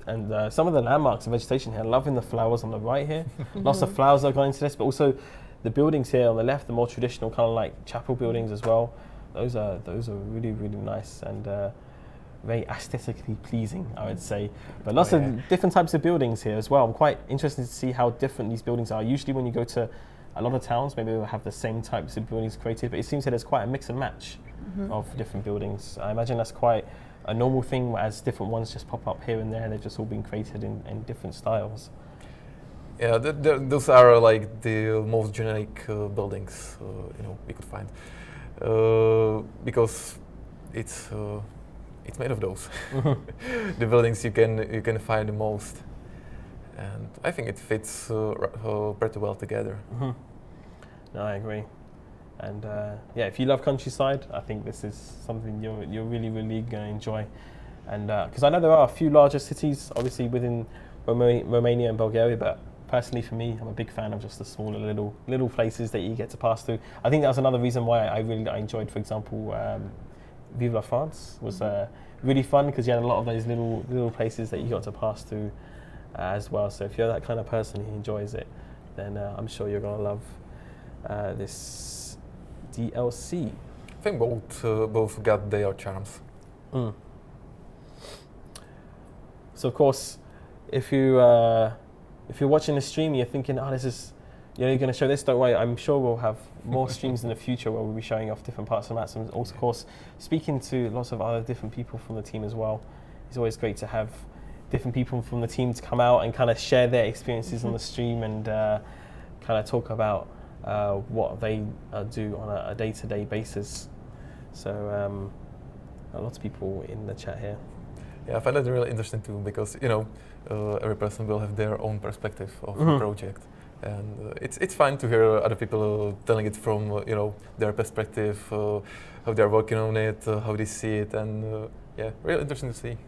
And some of the landmarks and vegetation here, loving the flowers on the right here. Lots of flowers are going into this, but also the buildings here on the left, the more traditional kind of like chapel buildings as well. Those are really, really nice and very aesthetically pleasing, I would say. But lots of different types of buildings here as well. I'm quite interested to see how different these buildings are. Usually when you go to a lot of towns, maybe they'll have the same types of buildings created, but it seems that there's quite a mix and match of different buildings. I imagine that's quite a normal thing as different ones just pop up here and there. They've just all been created in different styles. Yeah, those are like the most generic buildings we could find because it's made of those. The buildings you can find the most, and I think it fits pretty well together. No, I agree. And yeah, if you love countryside, I think this is something you're really, really going to enjoy. And because I know there are a few larger cities, obviously within Romania and Bulgaria, but personally for me, I'm a big fan of just the smaller little places that you get to pass through. I think that was another reason why I enjoyed, for example, Vive la France was really fun because you had a lot of those little places that you got to pass through as well. So if you're that kind of person who enjoys it, then I'm sure you're going to love this DLC. I think both got their charms. So of course, if you're watching the stream, you're thinking, this is, you're going to show this. Don't worry, I'm sure we'll have more streams in the future where we'll be showing off different parts of the maps, and also, of course, speaking to lots of other different people from the team as well. It's always great to have different people from the team to come out and kind of share their experiences on the stream and kind of talk about what they do on a day-to-day basis. So a lot of people in the chat here. Yeah, I find that really interesting too because every person will have their own perspective of the project, and it's fine to hear other people telling it from their perspective, how they're working on it, how they see it, and yeah, really interesting to see.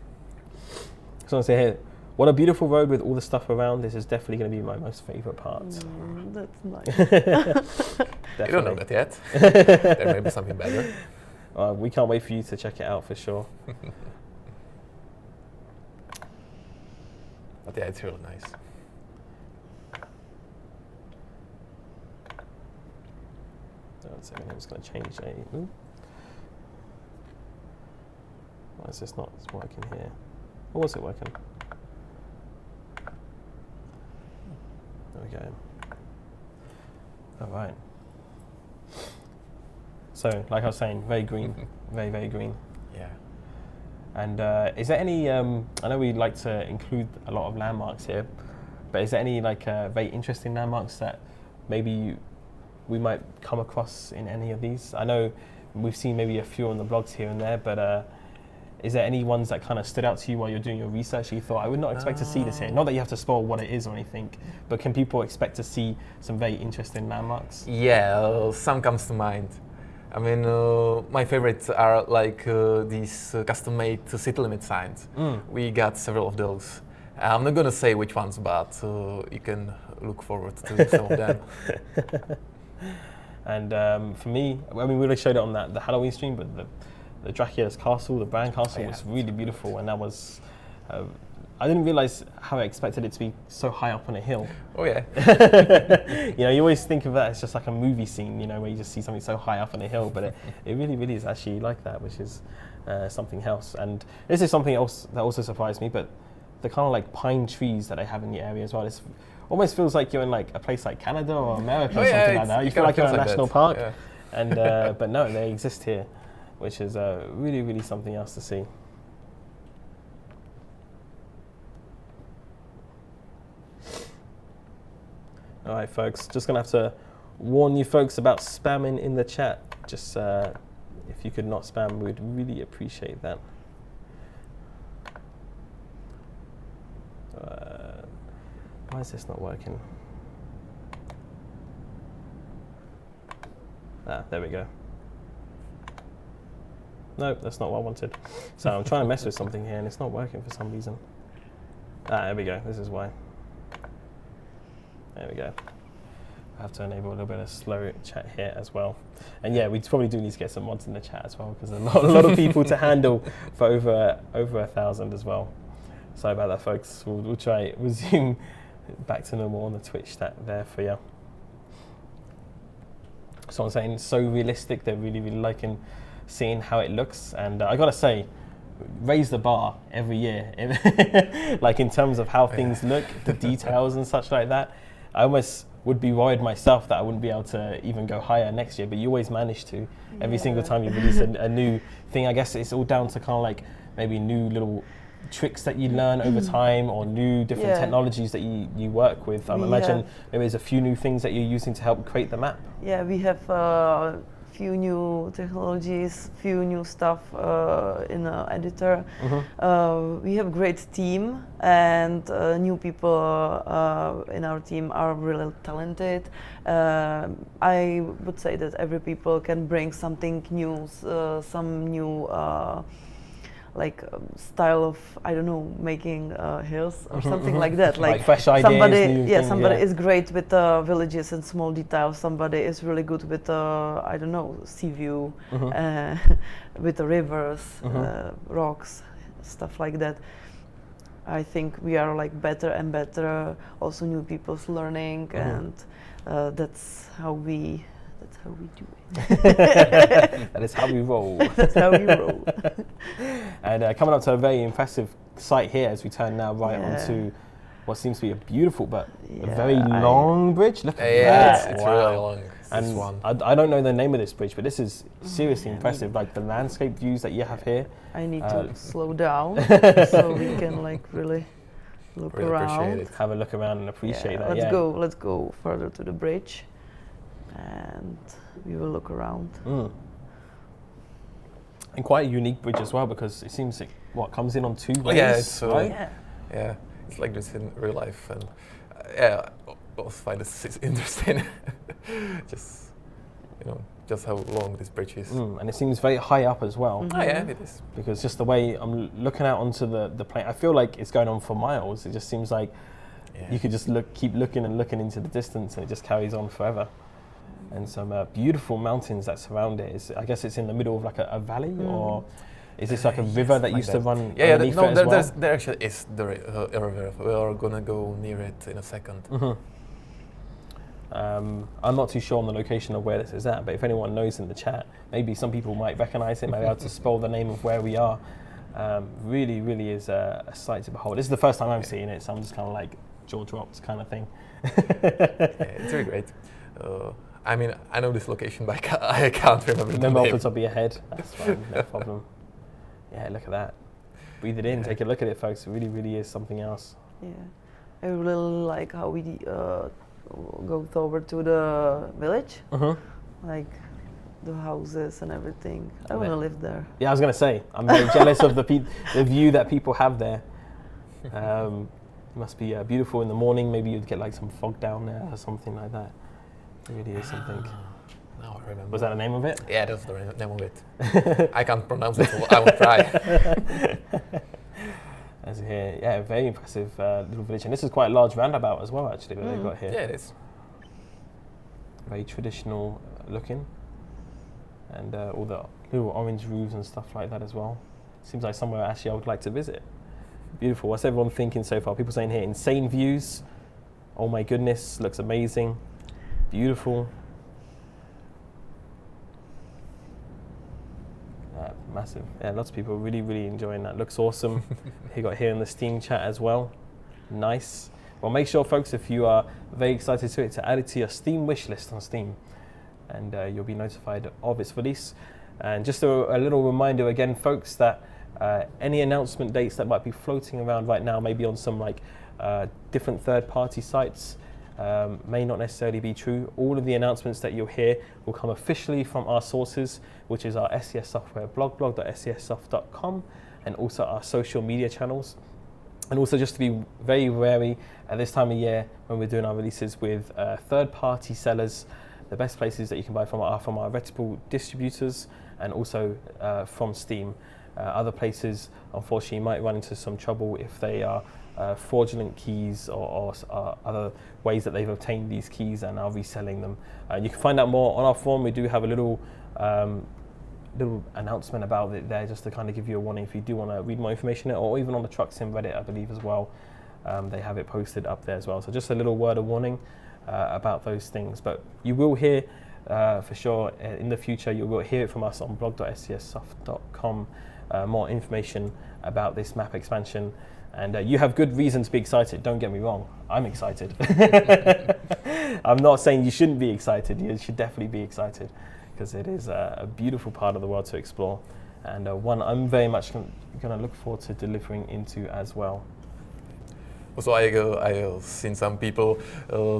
So I say here, what a beautiful road with all the stuff around. This is definitely going to be my most favourite part. That's nice. You don't know that yet. There may be something better. We can't wait for you to check it out for sure. But yeah, it's really nice. One second, I'm just going to change a. Why is this not working here? Or was it working? There we go. All right. So, like I was saying, very green, very, very green. Yeah. And is there any, I know we like to include a lot of landmarks here, but is there any very interesting landmarks that maybe we might come across in any of these? I know we've seen maybe a few on the blogs here and there, but is there any ones that kind of stood out to you while you're doing your research that you thought, I would not expect to see this here? Not that you have to spoil what it is or anything, but can people expect to see some very interesting landmarks? Yeah, some comes to mind. I mean, my favorites are like these custom-made city limit signs. We got several of those. I'm not gonna say which ones, but you can look forward to some of them. And for me, I mean, we already showed it on the Halloween stream, but the Dracula's castle, the Bran castle, was really beautiful, and that was. I didn't realize how I expected it to be so high up on a hill. Oh yeah. You know, you always think of that as just like a movie scene, you know, where you just see something so high up on a hill, but it really, really is actually like that, which is something else. And this is something else that also surprised me, but the kind of like pine trees that they have in the area as well. It almost feels like you're in like a place like Canada or America or something like that. You feel like you're in a national park, and but no, they exist here, which is really, really something else to see. All right, folks, just going to have to warn you folks about spamming in the chat. Just if you could not spam, we'd really appreciate that. Why is this not working? Ah, there we go. No, that's not what I wanted. So I'm trying to mess with something here and it's not working for some reason. Ah, there we go. This is why. There we go. I have to enable a little bit of slow chat here as well. And yeah, we probably do need to get some mods in the chat as well, because there's a lot of people to handle for over 1,000 as well. Sorry about that, folks. We'll try resume back to normal on the Twitch chat there for you. So I'm saying it's so realistic. They're really, really liking seeing how it looks. And I gotta say, raise the bar every year, like in terms of how things look, the details and such like that. I almost would be worried myself that I wouldn't be able to even go higher next year, but you always manage to. Every single time you release a new thing, I guess it's all down to kind of like maybe new little tricks that you learn over time, or new different technologies that you work with. I imagine maybe there's a few new things that you're using to help create the map. Yeah, we have few new technologies, few new stuff in the editor. We have a great team, and new people in our team are really talented. I would say that every people can bring something new, some new style of, I don't know, making hills or something like that. Like fresh ideas. Somebody is great with villages and small details. Somebody is really good with, I don't know, sea view, with the rivers, rocks, stuff like that. I think we are like better and better. Also, new people's learning, and that's how we do it. That is how we roll. That's how we roll. And coming up to a very impressive site here as we turn now onto what seems to be a beautiful but a very long bridge. Look at that. It's really long. And I don't know the name of this bridge, but this is seriously impressive. Like the landscape views that you have here. I need to slow down so we can like really look around. Have a look around and appreciate that. Let's go further to the bridge, and we will look around. And quite a unique bridge as well, because it seems it comes in on two ways. Yeah, it's right? Yeah, it's like this in real life, and I also find this interesting. just how long this bridge is. And it seems very high up as well. Oh yeah, it is. Because just the way I'm looking out onto the plane, I feel like it's going on for miles. It just seems like you could just keep looking and looking into the distance, and it just carries on forever. And some beautiful mountains that surround it. I guess it's in the middle of like a valley, or is this like a river that used to run underneath it as well? There actually is the river. We are gonna go near it in a second. I'm not too sure on the location of where this is at, but if anyone knows in the chat, maybe some people might recognize it, might be able to spell the name of where we are. Really, really is a sight to behold. This is the first time I'm seeing it, so I'm just kind of like jaw dropped kind of thing. It's very great. I mean, I know this location, but I can't remember the name. Off the top of your head. That's fine, no problem. Yeah, look at that. Breathe it in, take a look at it, folks. It really, really is something else. Yeah, I really like how we go over to the village, like the houses and everything. I want to live there. Yeah, I was gonna say, I'm very jealous of the view that people have there. It must be beautiful in the morning. Maybe you'd get like some fog down there or something like that. It really is something. Now I remember. Was that the name of it? Yeah, that's the name of it. I can't pronounce it, so I will try. As you hear, yeah, very impressive little village. And this is quite a large roundabout as well, actually, that they've got here. Yeah, it is. Very traditional looking, and all the little orange roofs and stuff like that as well. Seems like somewhere actually I would like to visit. Beautiful. What's everyone thinking so far? People saying here, insane views. Oh my goodness, looks amazing. Beautiful. Massive. Yeah, lots of people really, really enjoying that. Looks awesome. You got here in the Steam chat as well. Nice. Well, make sure, folks, if you are very excited to add it to your Steam wish list on Steam, and you'll be notified of its release. And just a little reminder again, folks, that any announcement dates that might be floating around right now, maybe on some different third-party sites, may not necessarily be true. All of the announcements that you'll hear will come officially from our sources, which is our SES Software blog, blog.sessoft.com, and also our social media channels. And also just to be very wary at this time of year when we're doing our releases with third-party sellers, the best places that you can buy from are from our reputable distributors and also from Steam. Other places, unfortunately, might run into some trouble if they are fraudulent keys or other ways that they've obtained these keys and are reselling them. You can find out more on our forum. We do have a little announcement about it there, just to kind of give you a warning if you do want to read more information, or even on the Truck Sim Reddit, I believe, as well. They have it posted up there as well. So just a little word of warning about those things. But you will hear for sure in the future, you will hear it from us on blog.sessoft.com, more information about this map expansion. And you have good reason to be excited, don't get me wrong. I'm excited. I'm not saying you shouldn't be excited. You should definitely be excited, because it is a beautiful part of the world to explore, and one I'm very much going to look forward to delivering into as well. Also, I've seen some people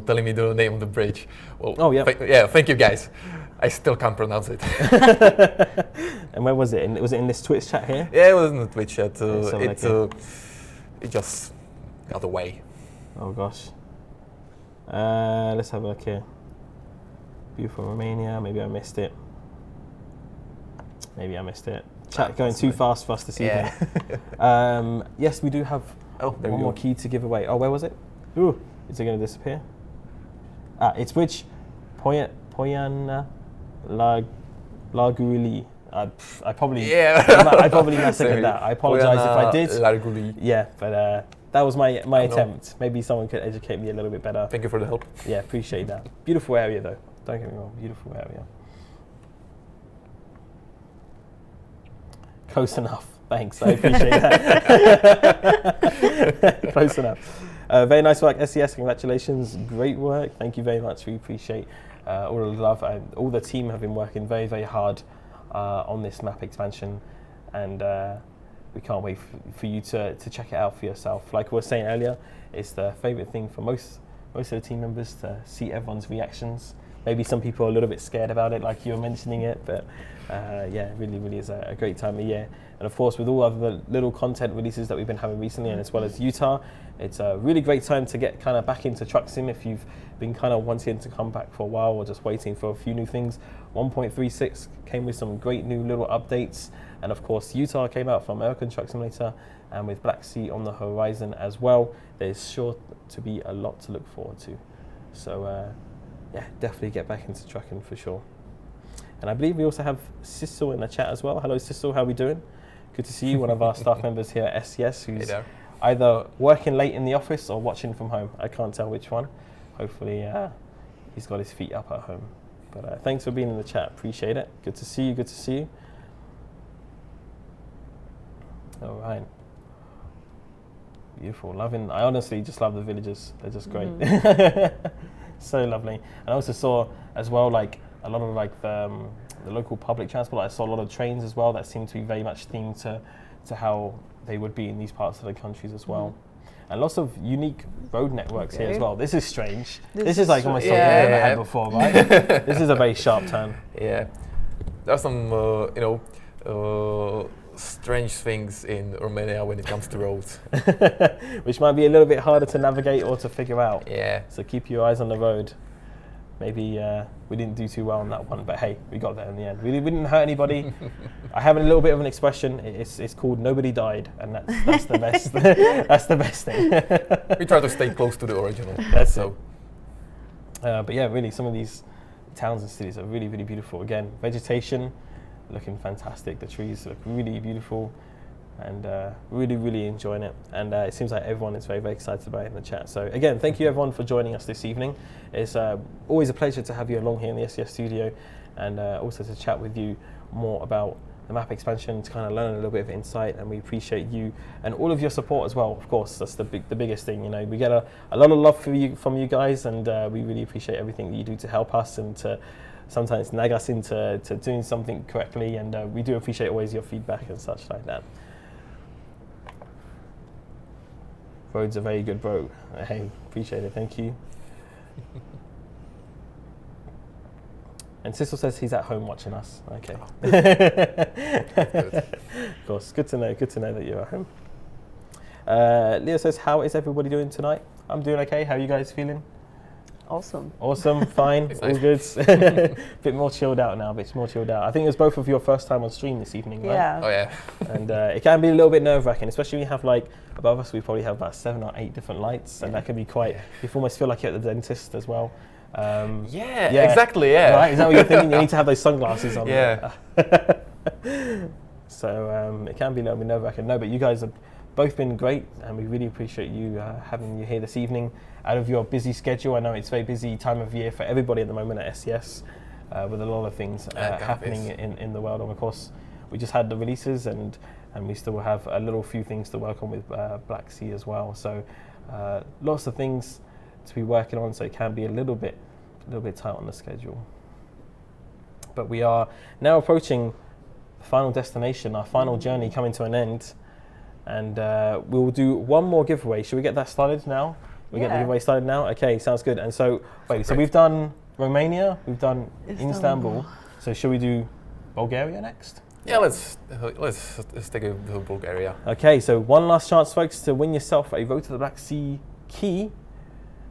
telling me the name of the bridge. Well, oh yeah. Thank you guys. I still can't pronounce it. And where was it? Was it in this Twitch chat here? Yeah, it was in the Twitch chat. It just got away. Oh gosh. Let's have a look here. Beautiful Romania. Maybe I missed it. Chat going too fast for us to see. Yeah. Yes, we do have one more key to give away. Oh, where was it? Ooh, is it going to disappear? It's Bridge Poyana Larguli. I probably I probably massacred that. I apologize if I did. Larguli. Yeah, but that was my attempt. Maybe someone could educate me a little bit better. Thank you for the help. Yeah, appreciate that. Beautiful area though. Don't get me wrong, beautiful area. Close enough. Thanks, I appreciate that. Close enough. Very nice work, SES. Congratulations. Great work. Thank you very much. We appreciate all of the love. All the team have been working very, very hard on this map expansion, and we can't wait for you to check it out for yourself. Like we were saying earlier, it's the favourite thing for most of the team members to see everyone's reactions. Maybe some people are a little bit scared about it, like you were mentioning it, but yeah, it really, really is a great time of year. And of course, with all of the little content releases that we've been having recently, and as well as Utah, it's a really great time to get kind of back into Truck Sim if you've been kind of wanting to come back for a while or just waiting for a few new things. 1.36 came with some great new little updates, and of course, Utah came out for American Truck Simulator, and with Black Sea on the horizon as well, there's sure to be a lot to look forward to. So yeah, definitely get back into trucking for sure. And I believe we also have Sissel in the chat as well. Hello Sissel, how are we doing? Good to see you, one of our staff members here at SES, who's either working late in the office or watching from home. I can't tell which one. Hopefully he's got his feet up at home. But thanks for being in the chat, appreciate it. Good to see you, good to see you. All right. Beautiful, I honestly just love the villages. They're just great. So lovely. And I also saw as well, like a lot of like the local public transport. I saw a lot of trains as well that seem to be very much themed to how they would be in these parts of the countries as well. And lots of unique road networks here as well. This is strange. This is like almost something I've never had before, right? This is a very sharp turn. Yeah, there are some strange things in Romania when it comes to roads. Which might be a little bit harder to navigate or to figure out. Yeah. So keep your eyes on the road. Maybe we didn't do too well on that one, but hey, we got there in the end. We didn't hurt anybody. I have a little bit of an expression. It's called "nobody died," and that's the best. That's the best thing. We try to stay close to the original. That's so. But yeah, really, some of these towns and cities are really, really beautiful. Again, vegetation looking fantastic. The trees look really beautiful, and really, really enjoying it. And it seems like everyone is very, very excited about it in the chat. So again, thank you everyone for joining us this evening. It's always a pleasure to have you along here in the SES studio, and also to chat with you more about the map expansion, to kind of learn a little bit of insight. And we appreciate you and all of your support as well. Of course, that's the biggest thing. You know, we get a lot of love from you guys, and we really appreciate everything that you do to help us and to sometimes nag us into doing something correctly. And we do appreciate always your feedback and such like that. Roads are very good, bro. Hey, appreciate it. Thank you. And Cecil says he's at home watching us. Okay. Of course, good to know. Good to know that you're at home. Leo says, "How is everybody doing tonight?" I'm doing okay. How are you guys feeling? Awesome. Awesome. Fine. All good. Bit more chilled out now. I think it was both of your first time on stream this evening, right? Yeah. Oh yeah. And it can be a little bit nerve-wracking, especially when you have, like, above us we probably have about 7 or 8 different lights, and that can be quite. You almost feel like you're at the dentist as well. Yeah, exactly. Yeah. Right? Is that what you're thinking? You need to have those sunglasses on. Yeah. So it can be a little bit nerve-wracking. No, but you guys have both been great, and we really appreciate you having you here this evening out of your busy schedule. I know it's a very busy time of year for everybody at the moment at SES, with a lot of things happening in the world. And of course, we just had the releases, and we still have a little few things to work on with Black Sea as well. So lots of things to be working on, so it can be a little bit tight on the schedule. But we are now approaching the final destination, our final journey coming to an end, and we will do one more giveaway. Should we get that started now? We get the giveaway started now? Okay, sounds good. And so, wait, so we've done Romania, we've done Istanbul. So should we do Bulgaria next? Yeah, let's take a Bulgaria. Okay, so one last chance, folks, to win yourself a Road to the Black Sea key.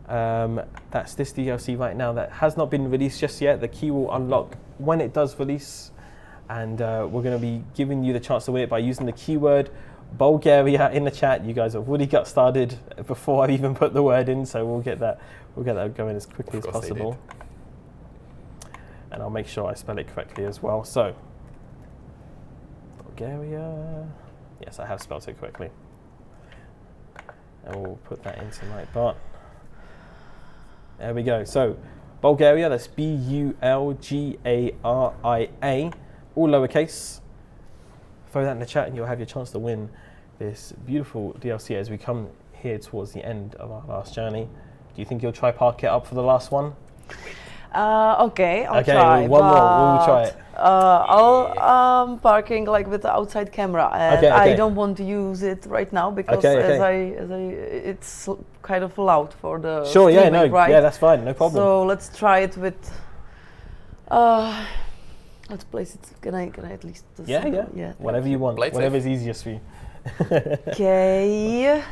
That's this DLC right now that has not been released just yet. The key will unlock when it does release, and we're going to be giving you the chance to win it by using the keyword Bulgaria in the chat. You guys have already got started before I even put the word in, so we'll get that going as quickly as possible. And I'll make sure I spell it correctly as well. So Bulgaria, yes, I have spelled it correctly, and we'll put that into my bot. There we go. So Bulgaria, that's Bulgaria, all lowercase. Throw that in the chat and you'll have your chance to win this beautiful DLC as we come here towards the end of our last journey. Do you think you'll try park it up for the last one? Okay, I'll try. One more. We'll try it. I'll parking like with the outside camera, and okay. I don't want to use it right now because it's kind of loud for the streaming, right? Yeah, that's fine, no problem. So let's try it with. Let's place it. Can I at least? Yeah. Whatever you want. Whatever's easiest for you. Okay.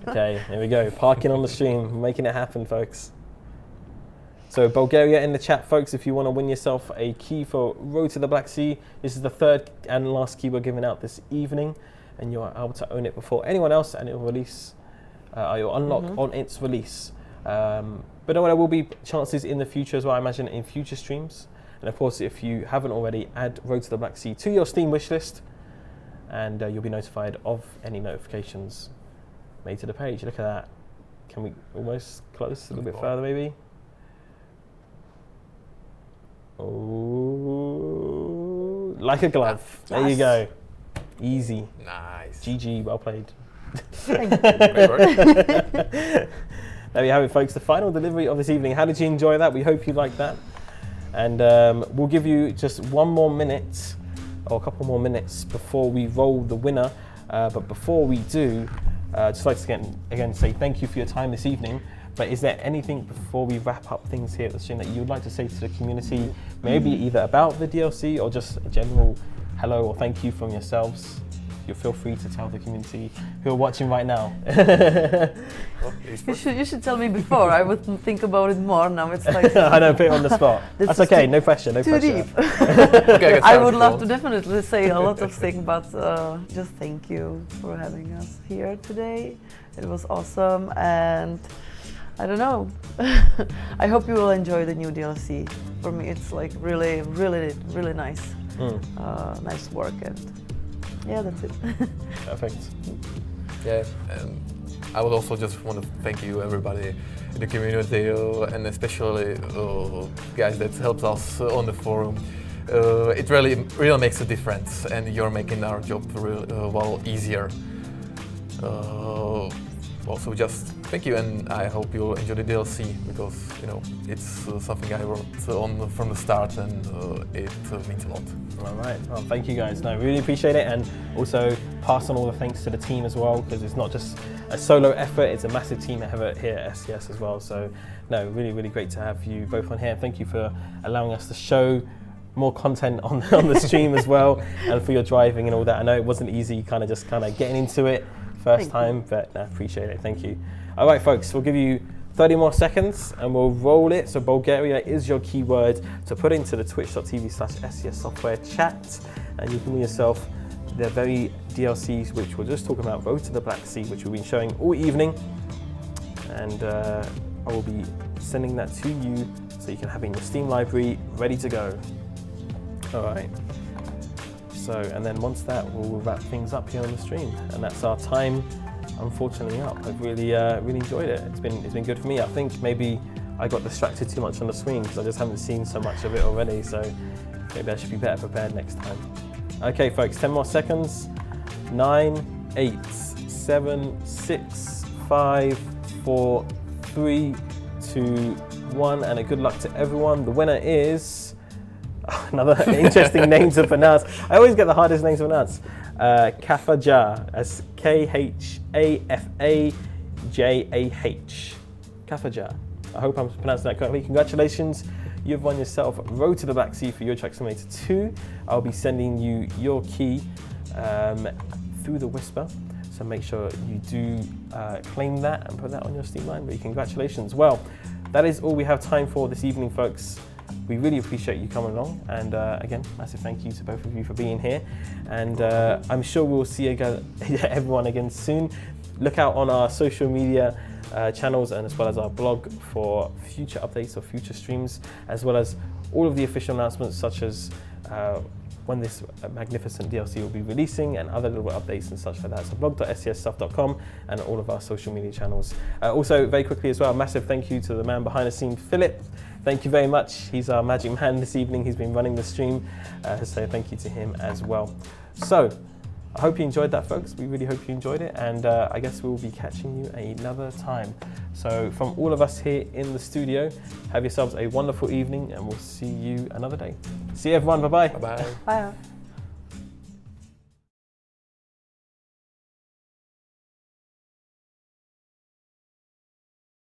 Okay, here we go. Parking on the stream, making it happen, folks. So Bulgaria in the chat, folks, if you want to win yourself a key for Road to the Black Sea. This is the third and last key we're giving out this evening, and you are able to own it before anyone else, and it will release, you'll unlock on its release. But there will be chances in the future as well, I imagine, in future streams. And of course, if you haven't already, add Road to the Black Sea to your Steam wishlist, and you'll be notified of any notifications made to the page. Look at that. Can we almost close a little bit further, maybe? Oh, like a glove. Yes. There you go. Easy. Nice. GG, well played. Thank you. Great work. There we have it, folks. The final delivery of this evening. How did you enjoy that? We hope you liked that. And we'll give you just one more minute, or a couple more minutes before we roll the winner. But before we do, I'd just like to again say thank you for your time this evening. But is there anything before we wrap up things here at the stream that you would like to say to the community, maybe either about the DLC or just a general hello or thank you from yourselves? You feel free to tell the community who are watching right now. You should tell me before. I would think about it more. Now it's like I know, put it on the spot. That's okay. No pressure. No too pressure. deep. Okay, I would love to definitely say a lot of things, but just thank you for having us here today. It was awesome, and I don't know. I hope you will enjoy the new DLC. For me, it's like really, really, really nice. Nice work, and yeah, that's it. Perfect. Yeah, and I would also just want to thank you, everybody in the community, and especially guys that helped us on the forum. It really makes a difference, and you're making our job well easier. Also, just thank you, and I hope you'll enjoy the DLC, because it's something I wrote on from the start, and it means a lot. All right. Well, thank you guys. No, really appreciate it, and also pass on all the thanks to the team as well, because it's not just a solo effort; it's a massive team effort here at SCS as well. So, no, really, really great to have you both on here. Thank you for allowing us to show more content on the stream as well, and for your driving and all that. I know it wasn't easy, kind of getting into it first time, but I appreciate it. Thank you. All right, folks, we'll give you 30 more seconds and we'll roll it. So Bulgaria is your keyword to put into the twitch.tv/SCS software chat, and you can win yourself the very DLCs which we're just talking about, Road to the Black Sea, which we've been showing all evening, and I will be sending that to you so you can have it in your Steam library ready to go. All right. So, and then once that, we'll wrap things up here on the stream, and that's our time, unfortunately, up. I've really enjoyed it. It's been good for me. I think maybe I got distracted too much on the screen because I just haven't seen so much of it already. So maybe I should be better prepared next time. Okay, folks, 10 more seconds. 9, 8, 7, 6, 5, 4, 3, 2, 1, and a good luck to everyone. The winner is. Another interesting name to pronounce. I always get the hardest names to pronounce. Kafajah, as Khafajah. Kafajah. I hope I'm pronouncing that correctly. Congratulations. You've won yourself Road to the Black Sea for Euro Truck Simulator 2. I'll be sending you your key through the Whisper. So make sure you do claim that and put that on your Steam library. Congratulations. Well, that is all we have time for this evening, folks. We really appreciate you coming along, and again, massive thank you to both of you for being here, and I'm sure we'll see everyone again soon. Look out on our social media channels, and as well as our blog for future updates or future streams, as well as all of the official announcements, such as when this magnificent DLC will be releasing, and other little updates and such like that. So blog.scsstuff.com and all of our social media channels. Also, very quickly as well, massive thank you to the man behind the scene, Philip. Thank you very much. He's our magic man this evening. He's been running the stream, so thank you to him as well. So, I hope you enjoyed that, folks. We really hope you enjoyed it, and I guess we'll be catching you another time. So, from all of us here in the studio, have yourselves a wonderful evening, and we'll see you another day. See you, everyone. Bye-bye. Bye-bye. Bye.